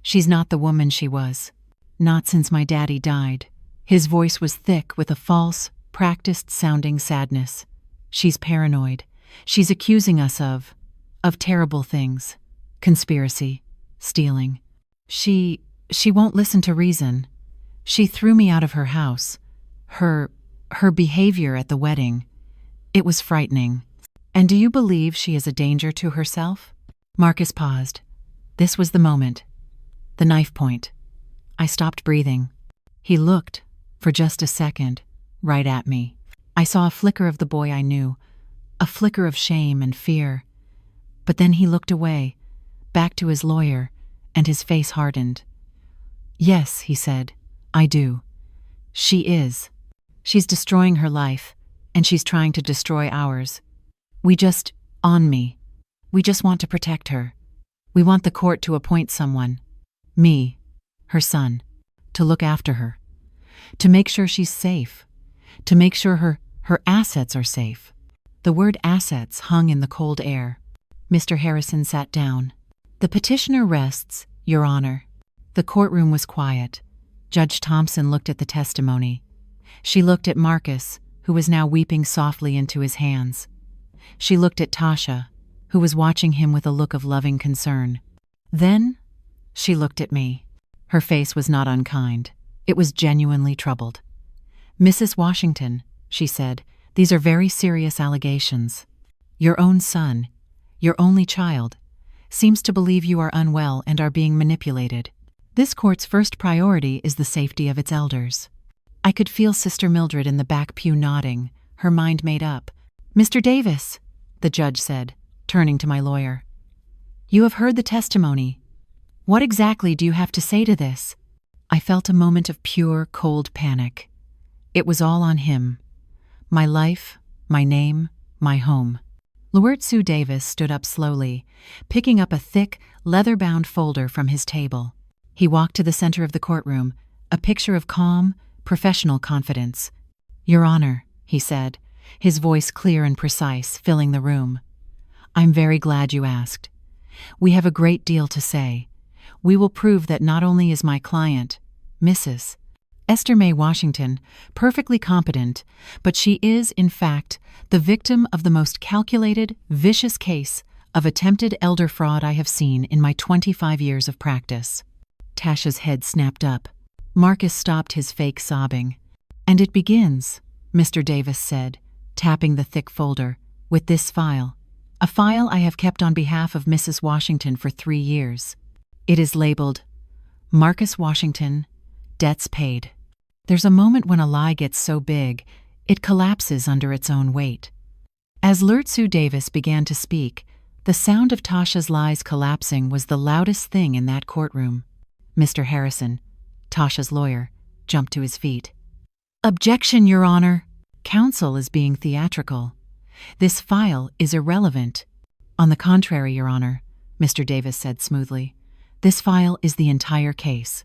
the woman she was. Not since my daddy died." His voice was thick with a false, practiced-sounding sadness. "She's paranoid. She's accusing us of terrible things. Conspiracy. Stealing. She won't listen to reason. She threw me out of her house. Her behavior at the wedding. It was frightening." "And do you believe she is a danger to herself?" Marcus paused. This was the moment. The knife point. I stopped breathing. He looked, for just a second, right at me. I saw a flicker of the boy I knew, a flicker of shame and fear. But then he looked away, back to his lawyer, and his face hardened. "Yes," he said, "I do. She is. She's destroying her life, and she's trying to destroy ours. We just want to protect her. We want the court to appoint someone, me, her son, to look after her, to make sure she's safe, to make sure her Her assets are safe. The word assets hung in the cold air. Mr. Harrison sat down. The petitioner rests, Your Honor. The courtroom was quiet. Judge Thompson looked at the testimony. She looked at Marcus, who was now weeping softly into his hands. She looked at Tasha, who was watching him with a look of loving concern. Then, she looked at me. Her face was not unkind. It was genuinely troubled. Mrs. Washington, she said, these are very serious allegations. Your own son, your only child, seems to believe you are unwell and are being manipulated. This court's first priority is the safety of its elders. I could feel Sister Mildred in the back pew nodding, her mind made up. Mr. Davis, the judge said, turning to my lawyer. You have heard the testimony. What exactly do you have to say to this? I felt a moment of pure, cold panic. It was all on him. My life, my name, my home. Lurtsu Davis stood up slowly, picking up a thick, leather-bound folder from his table. He walked to the center of the courtroom, a picture of calm, professional confidence. Your Honor, he said, his voice clear and precise, filling the room. I'm very glad you asked. We have a great deal to say. We will prove that not only is my client, Mrs. Esther Mae Washington, perfectly competent, but she is, in fact, the victim of the most calculated, vicious case of attempted elder fraud I have seen in my 25 years of practice. Tasha's head snapped up. Marcus stopped his fake sobbing. And it begins, Mr. Davis said, tapping the thick folder, with this file. A file I have kept on behalf of Mrs. Washington for 3 years. It is labeled, Marcus Washington, Debts Paid. There's a moment when a lie gets so big, it collapses under its own weight. As Lurtsu Davis began to speak, the sound of Tasha's lies collapsing was the loudest thing in that courtroom. Mr. Harrison, Tasha's lawyer, jumped to his feet. Objection, Your Honor. Counsel is being theatrical. This file is irrelevant. On the contrary, Your Honor, Mr. Davis said smoothly. This file is the entire case.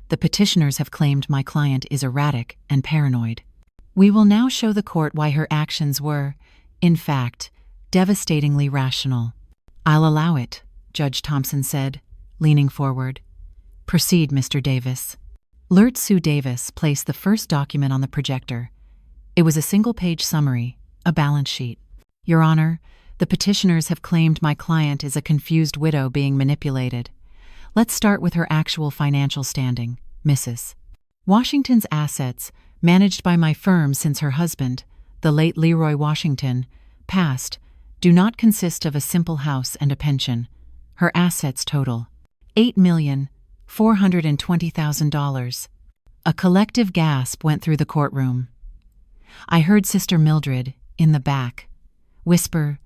The petitioners have claimed my client is erratic and paranoid. We will now show the court why her actions were, in fact, devastatingly rational. I'll allow it, Judge Thompson said, leaning forward. Proceed, Mr. Davis. Lurtsu Davis placed the first document on the projector. It was a single-page summary, a balance sheet. Your Honor, the petitioners have claimed my client is a confused widow being manipulated. Let's start with her actual financial standing, Mrs. Washington's assets, managed by my firm since her husband, the late Leroy Washington, passed, do not consist of a simple house and a pension. Her assets total $8,420,000. A collective gasp went through the courtroom. I heard Sister Mildred, in the back, whisper,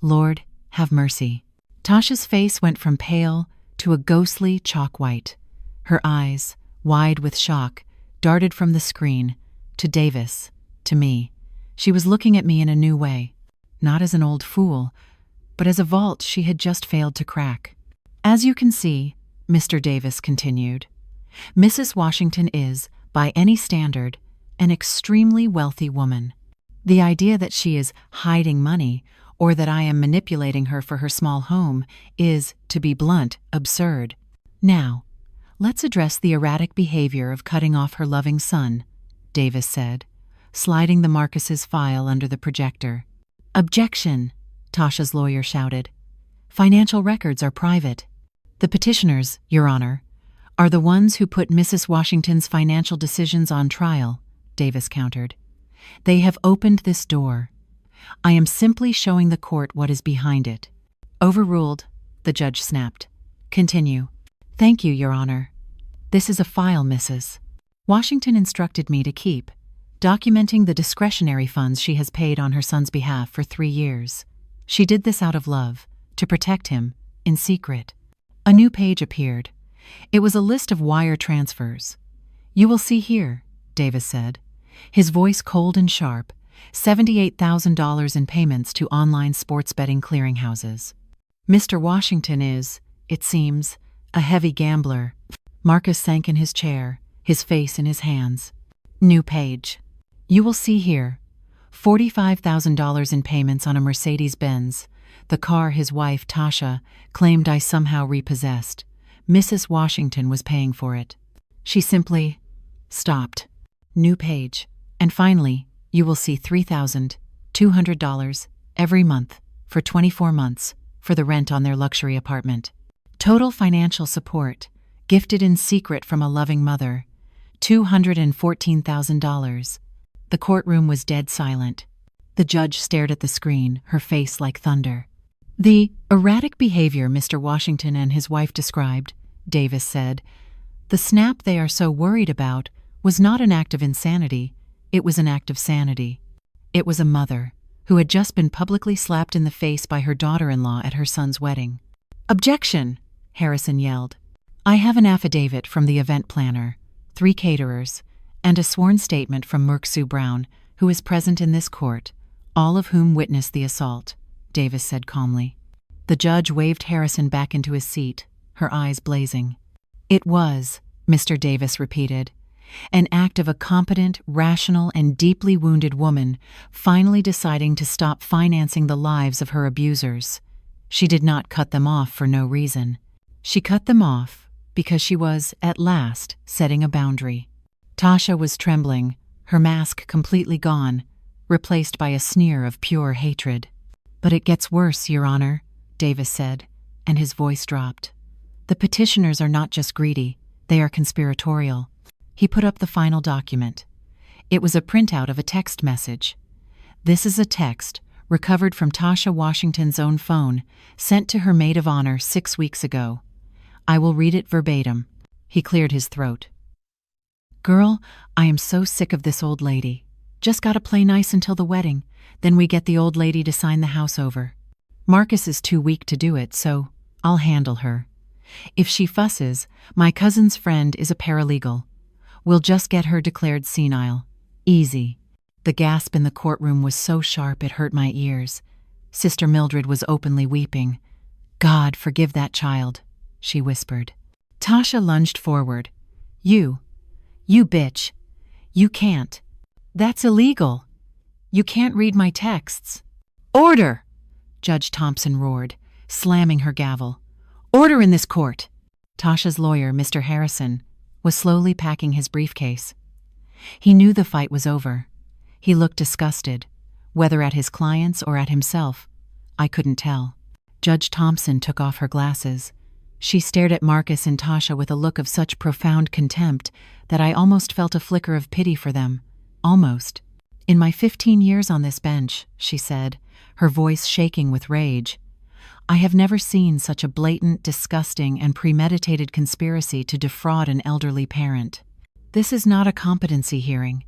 Lord, have mercy. Tasha's face went from pale to a ghostly chalk white. Her eyes, wide with shock, darted from the screen, to Davis, to me. She was looking at me in a new way, not as an old fool, but as a vault she had just failed to crack. As you can see, Mr. Davis continued, Mrs. Washington is, by any standard, an extremely wealthy woman. The idea that she is hiding money or that I am manipulating her for her small home is, to be blunt, absurd. Now, let's address the erratic behavior of cutting off her loving son, Davis said, sliding the Marcus's file under the projector. Objection, Tasha's lawyer shouted. Financial records are private. The petitioners, Your Honor, are the ones who put Mrs. Washington's financial decisions on trial, Davis countered. They have opened this door. I am simply showing the court what is behind it. Overruled, the judge snapped. Continue. Thank you, Your Honor. This is a file, Mrs. Washington instructed me to keep, documenting the discretionary funds she has paid on her son's behalf for 3 years. She did this out of love, to protect him, in secret. A new page appeared. It was a list of wire transfers. You will see here, Davis said, his voice cold and sharp, $78,000 in payments to online sports betting clearinghouses. Mr. Washington is, it seems, a heavy gambler. Marcus sank in his chair, his face in his hands. New page. You will see here, $45,000 in payments on a Mercedes-Benz, the car his wife, Tasha, claimed I somehow repossessed. Mrs. Washington was paying for it. She simply stopped. New page. And finally, you will see $3,200 every month for 24 months for the rent on their luxury apartment. Total financial support, gifted in secret from a loving mother, $214,000. The courtroom was dead silent. The judge stared at the screen, her face like thunder. The erratic behavior Mr. Washington and his wife described, Davis said, the snap they are so worried about was not an act of insanity, it was an act of sanity. It was a mother who had just been publicly slapped in the face by her daughter-in-law at her son's wedding. "Objection!" Harrison yelled. "I have an affidavit from the event planner, 3 caterers, and a sworn statement from Merksue Brown, who is present in this court, all of whom witnessed the assault," Davis said calmly. The judge waved Harrison back into his seat, her eyes blazing. "It was," Mr. Davis repeated, "an act of a competent, rational, and deeply wounded woman finally deciding to stop financing the lives of her abusers. She did not cut them off for no reason. She cut them off because she was, at last, setting a boundary." Tasha was trembling, her mask completely gone, replaced by a sneer of pure hatred. "But it gets worse, Your Honor," Davis said, and his voice dropped. "The petitioners are not just greedy, they are conspiratorial." He put up the final document. It was a printout of a text message. "This is a text recovered from Tasha Washington's own phone, sent to her maid of honor 6 weeks ago. I will read it verbatim." He cleared his throat. "Girl, I am so sick of this old lady. Just gotta play nice until the wedding, then we get the old lady to sign the house over. Marcus is too weak to do it, so I'll handle her. If she fusses, my cousin's friend is a paralegal. We'll just get her declared senile. Easy." The gasp in the courtroom was so sharp it hurt my ears. Sister Mildred was openly weeping. "God, forgive that child," she whispered. Tasha lunged forward. You bitch. You can't. That's illegal. You can't read my texts." "Order!" Judge Thompson roared, slamming her gavel. "Order in this court!" Tasha's lawyer, Mr. Harrison, was slowly packing his briefcase. He knew the fight was over. He looked disgusted, whether at his clients or at himself. I couldn't tell. Judge Thompson took off her glasses. She stared at Marcus and Tasha with a look of such profound contempt that I almost felt a flicker of pity for them. Almost. "In my 15 years on this bench," she said, her voice shaking with rage, "I have never seen such a blatant, disgusting, and premeditated conspiracy to defraud an elderly parent. This is not a competency hearing.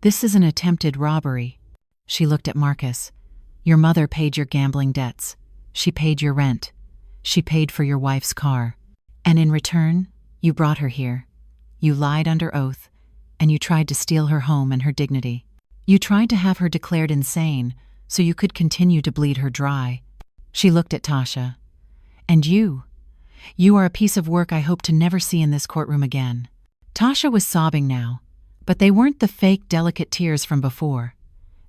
This is an attempted robbery." She looked at Marcus. "Your mother paid your gambling debts. She paid your rent. She paid for your wife's car. And in return, you brought her here. You lied under oath, and you tried to steal her home and her dignity. You tried to have her declared insane so you could continue to bleed her dry." She looked at Tasha. "And you are a piece of work I hope to never see in this courtroom again." Tasha was sobbing now, but they weren't the fake, delicate tears from before.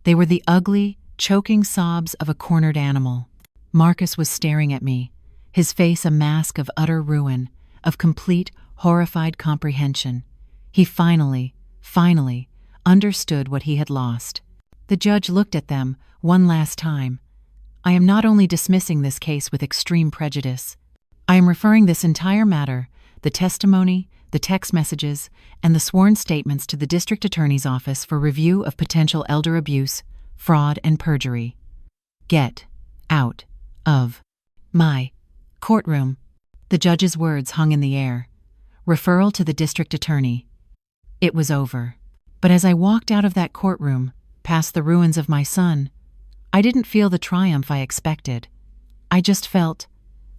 They were the ugly, choking sobs of a cornered animal. Marcus was staring at me, his face a mask of utter ruin, of complete, horrified comprehension. He finally understood what he had lost. The judge looked at them one last time. "I am not only dismissing this case with extreme prejudice. I am referring this entire matter, the testimony, the text messages, and the sworn statements to the district attorney's office for review of potential elder abuse, fraud, and perjury. Get out of my courtroom." The judge's words hung in the air. Referral to the district attorney. It was over. But as I walked out of that courtroom, past the ruins of my son, I didn't feel the triumph I expected. I just felt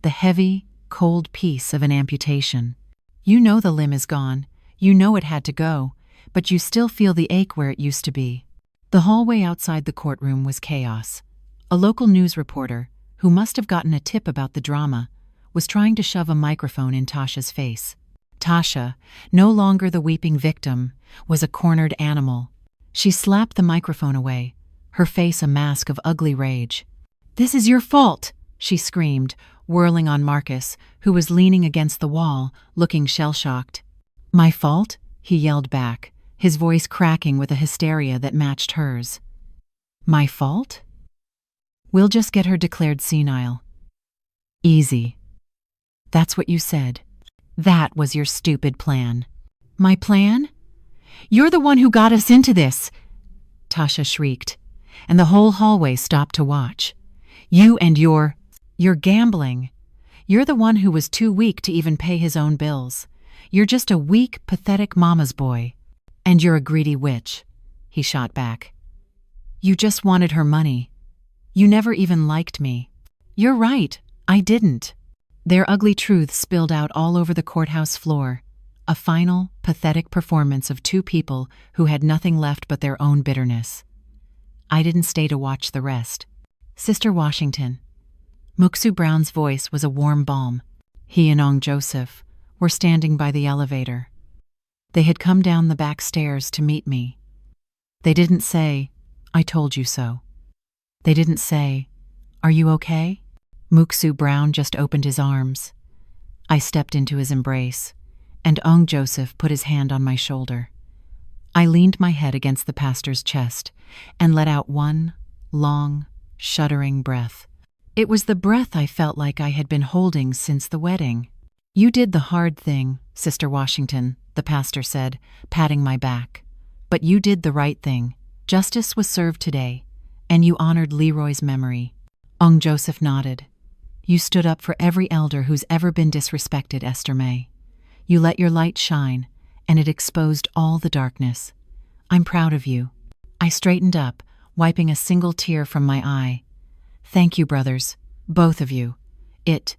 the heavy, cold peace of an amputation. You know the limb is gone, you know it had to go, but you still feel the ache where it used to be. The hallway outside the courtroom was chaos. A local news reporter, who must have gotten a tip about the drama, was trying to shove a microphone in Tasha's face. Tasha, no longer the weeping victim, was a cornered animal. She slapped the microphone away, her face a mask of ugly rage. "This is your fault!" she screamed, whirling on Marcus, who was leaning against the wall, looking shell-shocked. "My fault?" he yelled back, his voice cracking with a hysteria that matched hers. "My fault? We'll just get her declared senile." "Easy. That's what you said. That was your stupid plan." "My plan? You're the one who got us into this!" Tasha shrieked, and the whole hallway stopped to watch. "You and you're gambling. You're the one who was too weak to even pay his own bills. You're just a weak, pathetic mama's boy. And you're a greedy witch," he shot back. "You just wanted her money. You never even liked me." "You're right, I didn't." Their ugly truths spilled out all over the courthouse floor, a final, pathetic performance of two people who had nothing left but their own bitterness. I didn't stay to watch the rest. "Sister Washington." Muksu Brown's voice was a warm balm. He and Ong Joseph were standing by the elevator. They had come down the back stairs to meet me. They didn't say, "I told you so." They didn't say, "Are you okay?" Muksu Brown just opened his arms. I stepped into his embrace, and Ong Joseph put his hand on my shoulder. I leaned my head against the pastor's chest and let out one long, shuddering breath. It was the breath I felt like I had been holding since the wedding. "You did the hard thing, Sister Washington," the pastor said, patting my back. "But you did the right thing. Justice was served today, and you honored Leroy's memory." Ong Joseph nodded. "You stood up for every elder who's ever been disrespected, Esther May. You let your light shine, and it exposed all the darkness. I'm proud of you." I straightened up, wiping a single tear from my eye. "Thank you, brothers, both of you. It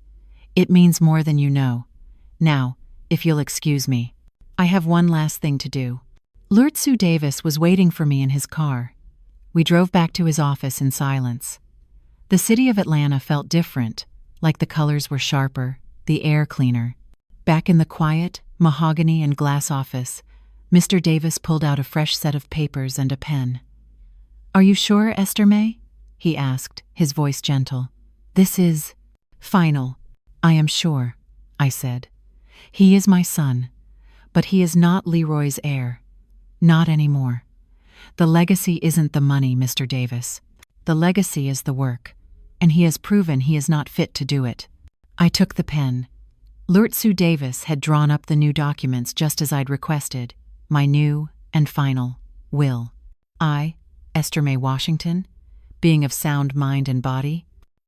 means more than you know. Now, if you'll excuse me, I have one last thing to do." Lurtsu Davis was waiting for me in his car. We drove back to his office in silence. The city of Atlanta felt different, like the colors were sharper, the air cleaner. Back in the quiet, mahogany and glass office, Mr. Davis pulled out a fresh set of papers and a pen. "Are you sure, Esther May?" he asked, his voice gentle. "This is final." "I am sure," I said. "He is my son, but he is not Leroy's heir. Not anymore. The legacy isn't the money, Mr. Davis. The legacy is the work, and he has proven he is not fit to do it." I took the pen. Lurtsu Davis had drawn up the new documents just as I'd requested, my new and final will. I, Esther May Washington, being of sound mind and body,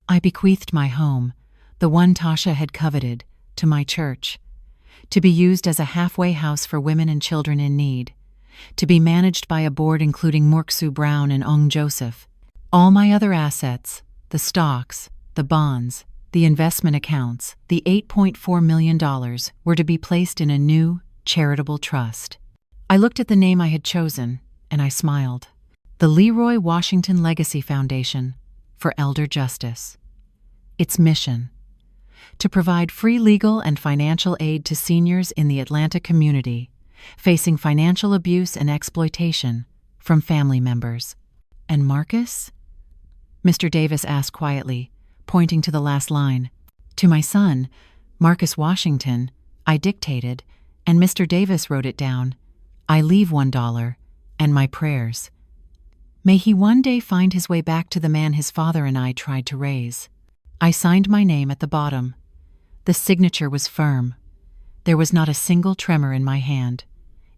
I bequeathed my home, the one Tasha had coveted, to my church, to be used as a halfway house for women and children in need, to be managed by a board including Muksu Brown and Ong Joseph. All my other assets, the stocks, the bonds, the investment accounts, the $8.4 million were to be placed in a new, charitable trust. I looked at the name I had chosen, and I smiled. The Leroy Washington Legacy Foundation for Elder Justice. Its mission: to provide free legal and financial aid to seniors in the Atlanta community facing financial abuse and exploitation from family members. "And Marcus?" Mr. Davis asked quietly, pointing to the last line. "To my son, Marcus Washington," I dictated, and Mr. Davis wrote it down. "I leave $1 and my prayers. May he one day find his way back to the man his father and I tried to raise." I signed my name at the bottom. The signature was firm. There was not a single tremor in my hand.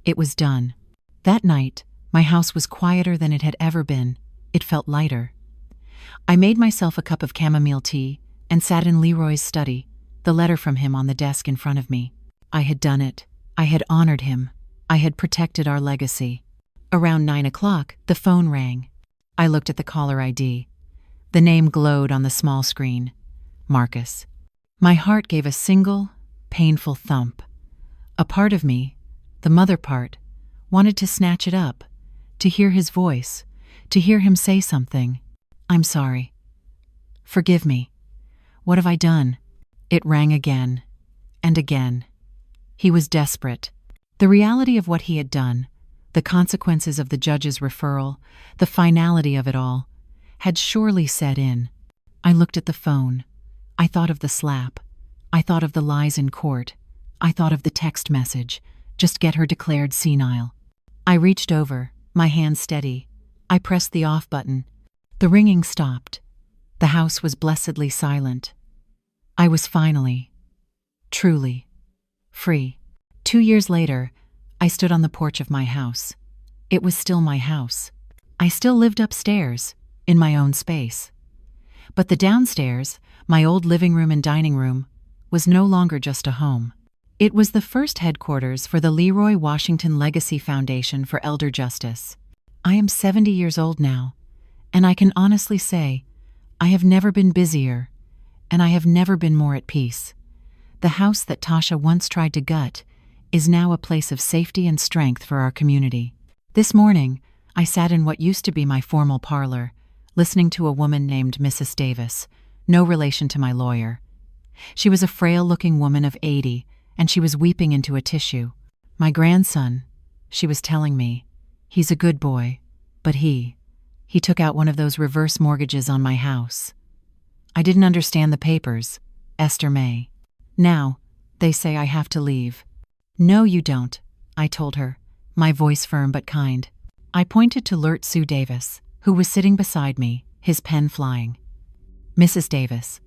It was done. That night, my house was quieter than it had ever been. It felt lighter. I made myself a cup of chamomile tea and sat in Leroy's study, the letter from him on the desk in front of me. I had done it. I had honored him. I had protected our legacy. Around 9 o'clock, the phone rang. I looked at the caller ID. The name glowed on the small screen. Marcus. My heart gave a single, painful thump. A part of me, the mother part, wanted to snatch it up, to hear his voice, to hear him say something. "I'm sorry. Forgive me. What have I done?" It rang again, and again. He was desperate. The reality of what he had done, The consequences of the judge's referral, the finality of it all, had surely set in. I looked at the phone. I thought of the slap. I thought of the lies in court. I thought of the text message. Just get her declared senile. I reached over, my hand steady. I pressed the off button. The ringing stopped. The house was blessedly silent. I was finally, truly, free. 2 years later, I stood on the porch of my house. It was still my house. I still lived upstairs, in my own space. But the downstairs, my old living room and dining room, was no longer just a home. It was the first headquarters for the Leroy Washington Legacy Foundation for Elder Justice. I am 70 years old now, and I can honestly say I have never been busier, and I have never been more at peace. The house that Tasha once tried to gut is now a place of safety and strength for our community. This morning, I sat in what used to be my formal parlor, listening to a woman named Mrs. Davis, no relation to my lawyer. She was a frail-looking woman of 80, and she was weeping into a tissue. My grandson, she was telling me, he's a good boy, but he took out one of those reverse mortgages on my house. I didn't understand the papers, Esther May. Now, they say I have to leave. No, you don't, I told her, my voice firm but kind. I pointed to Lert Sue Davis, who was sitting beside me, his pen flying. Mrs. Davis,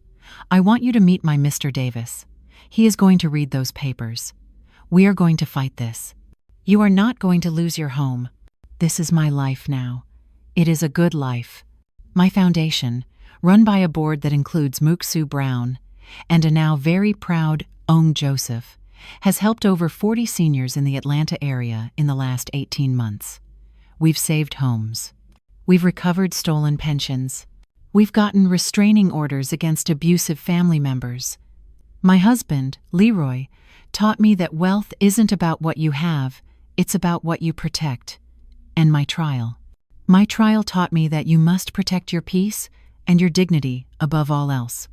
I want you to meet my Mr. Davis. He is going to read those papers. We are going to fight this. You are not going to lose your home. This is my life now. It is a good life. My foundation, run by a board that includes Mook Sue Brown and a now very proud Ong Joseph, has helped over 40 seniors in the Atlanta area in the last 18 months. We've saved homes. We've recovered stolen pensions. We've gotten restraining orders against abusive family members. My husband, Leroy, taught me that wealth isn't about what you have, it's about what you protect. And my trial taught me that you must protect your peace and your dignity above all else.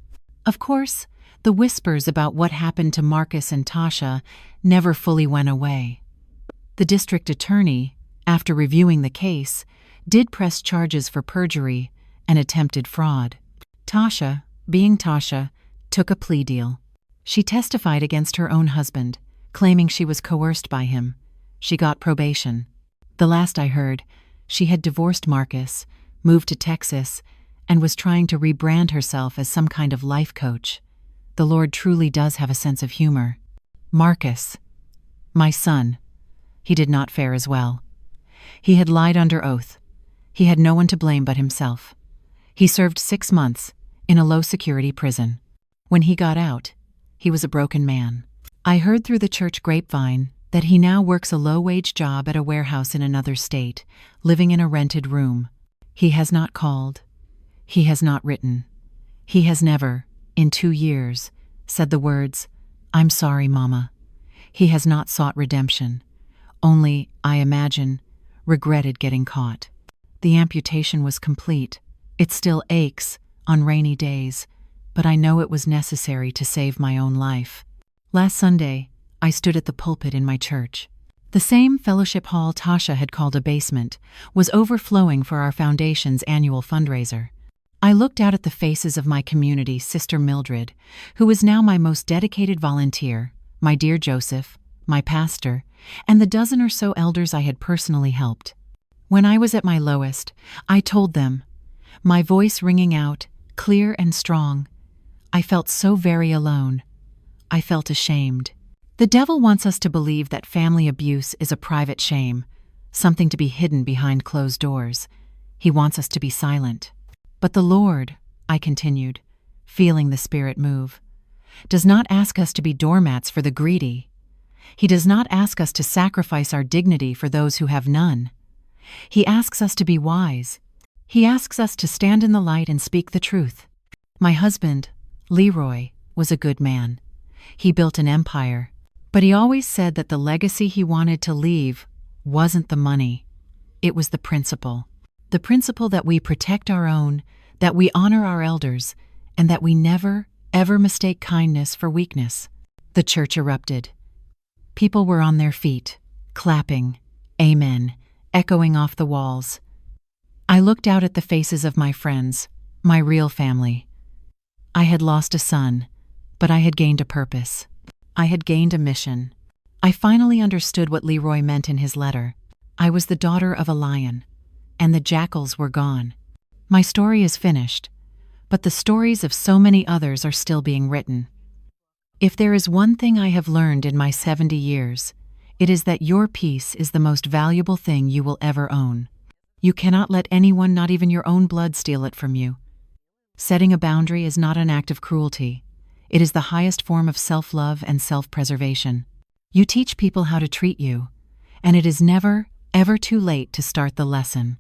Of course, the whispers about what happened to Marcus and Tasha never fully went away. The district attorney, after reviewing the case, did press charges for perjury and attempted fraud. Tasha, being Tasha, took a plea deal. She testified against her own husband, claiming she was coerced by him. She got probation. The last I heard, she had divorced Marcus, moved to Texas, and was trying to rebrand herself as some kind of life coach. The Lord truly does have a sense of humor. Marcus, my son, he did not fare as well. He had lied under oath. He had no one to blame but himself. He served 6 months in a low-security prison. When he got out, he was a broken man. I heard through the church grapevine that he now works a low-wage job at a warehouse in another state, living in a rented room. He has not called. He has not written. He has never, in 2 years, said the words, "I'm sorry, Mama." He has not sought redemption. Only, I imagine, regretted getting caught. The amputation was complete. It still aches on rainy days, but I know it was necessary to save my own life. Last Sunday, I stood at the pulpit in my church. The same fellowship hall Tasha had called a basement was overflowing for our foundation's annual fundraiser. I looked out at the faces of my community, Sister Mildred, who is now my most dedicated volunteer, my dear Joseph, my pastor, and the dozen or so elders I had personally helped. When I was at my lowest, I told them, my voice ringing out, clear and strong, I felt so very alone. I felt ashamed. The devil wants us to believe that family abuse is a private shame, something to be hidden behind closed doors. He wants us to be silent. But the Lord, I continued, feeling the Spirit move, does not ask us to be doormats for the greedy. He does not ask us to sacrifice our dignity for those who have none. He asks us to be wise. He asks us to stand in the light and speak the truth. My husband, Leroy, was a good man. He built an empire, but he always said that the legacy he wanted to leave wasn't the money. It was the principle. The principle that we protect our own, that we honor our elders, and that we never, ever mistake kindness for weakness. The church erupted. People were on their feet, clapping, amen, echoing off the walls. I looked out at the faces of my friends, my real family. I had lost a son, but I had gained a purpose. I had gained a mission. I finally understood what Leroy meant in his letter. I was the daughter of a lion, and the jackals were gone. My story is finished, but the stories of so many others are still being written. If there is one thing I have learned in my 70 years, it is that your peace is the most valuable thing you will ever own. You cannot let anyone, not even your own blood, steal it from you. Setting a boundary is not an act of cruelty. It is the highest form of self-love and self-preservation. You teach people how to treat you, and it is never, ever too late to start the lesson.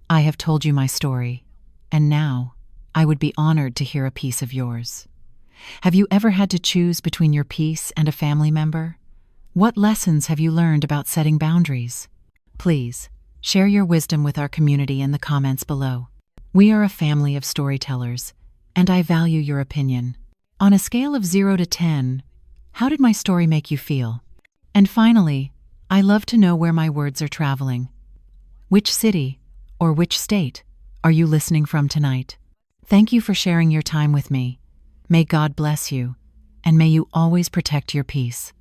I have told you my story, and now I would be honored to hear a piece of yours. Have you ever had to choose between your peace and a family member? What lessons have you learned about setting boundaries? Please, share your wisdom with our community in the comments below. We are a family of storytellers, and I value your opinion. On a scale of 0 to 10, how did my story make you feel? And finally, I love to know where my words are traveling. Which city or which state are you listening from tonight? Thank you for sharing your time with me. May God bless you, and may you always protect your peace.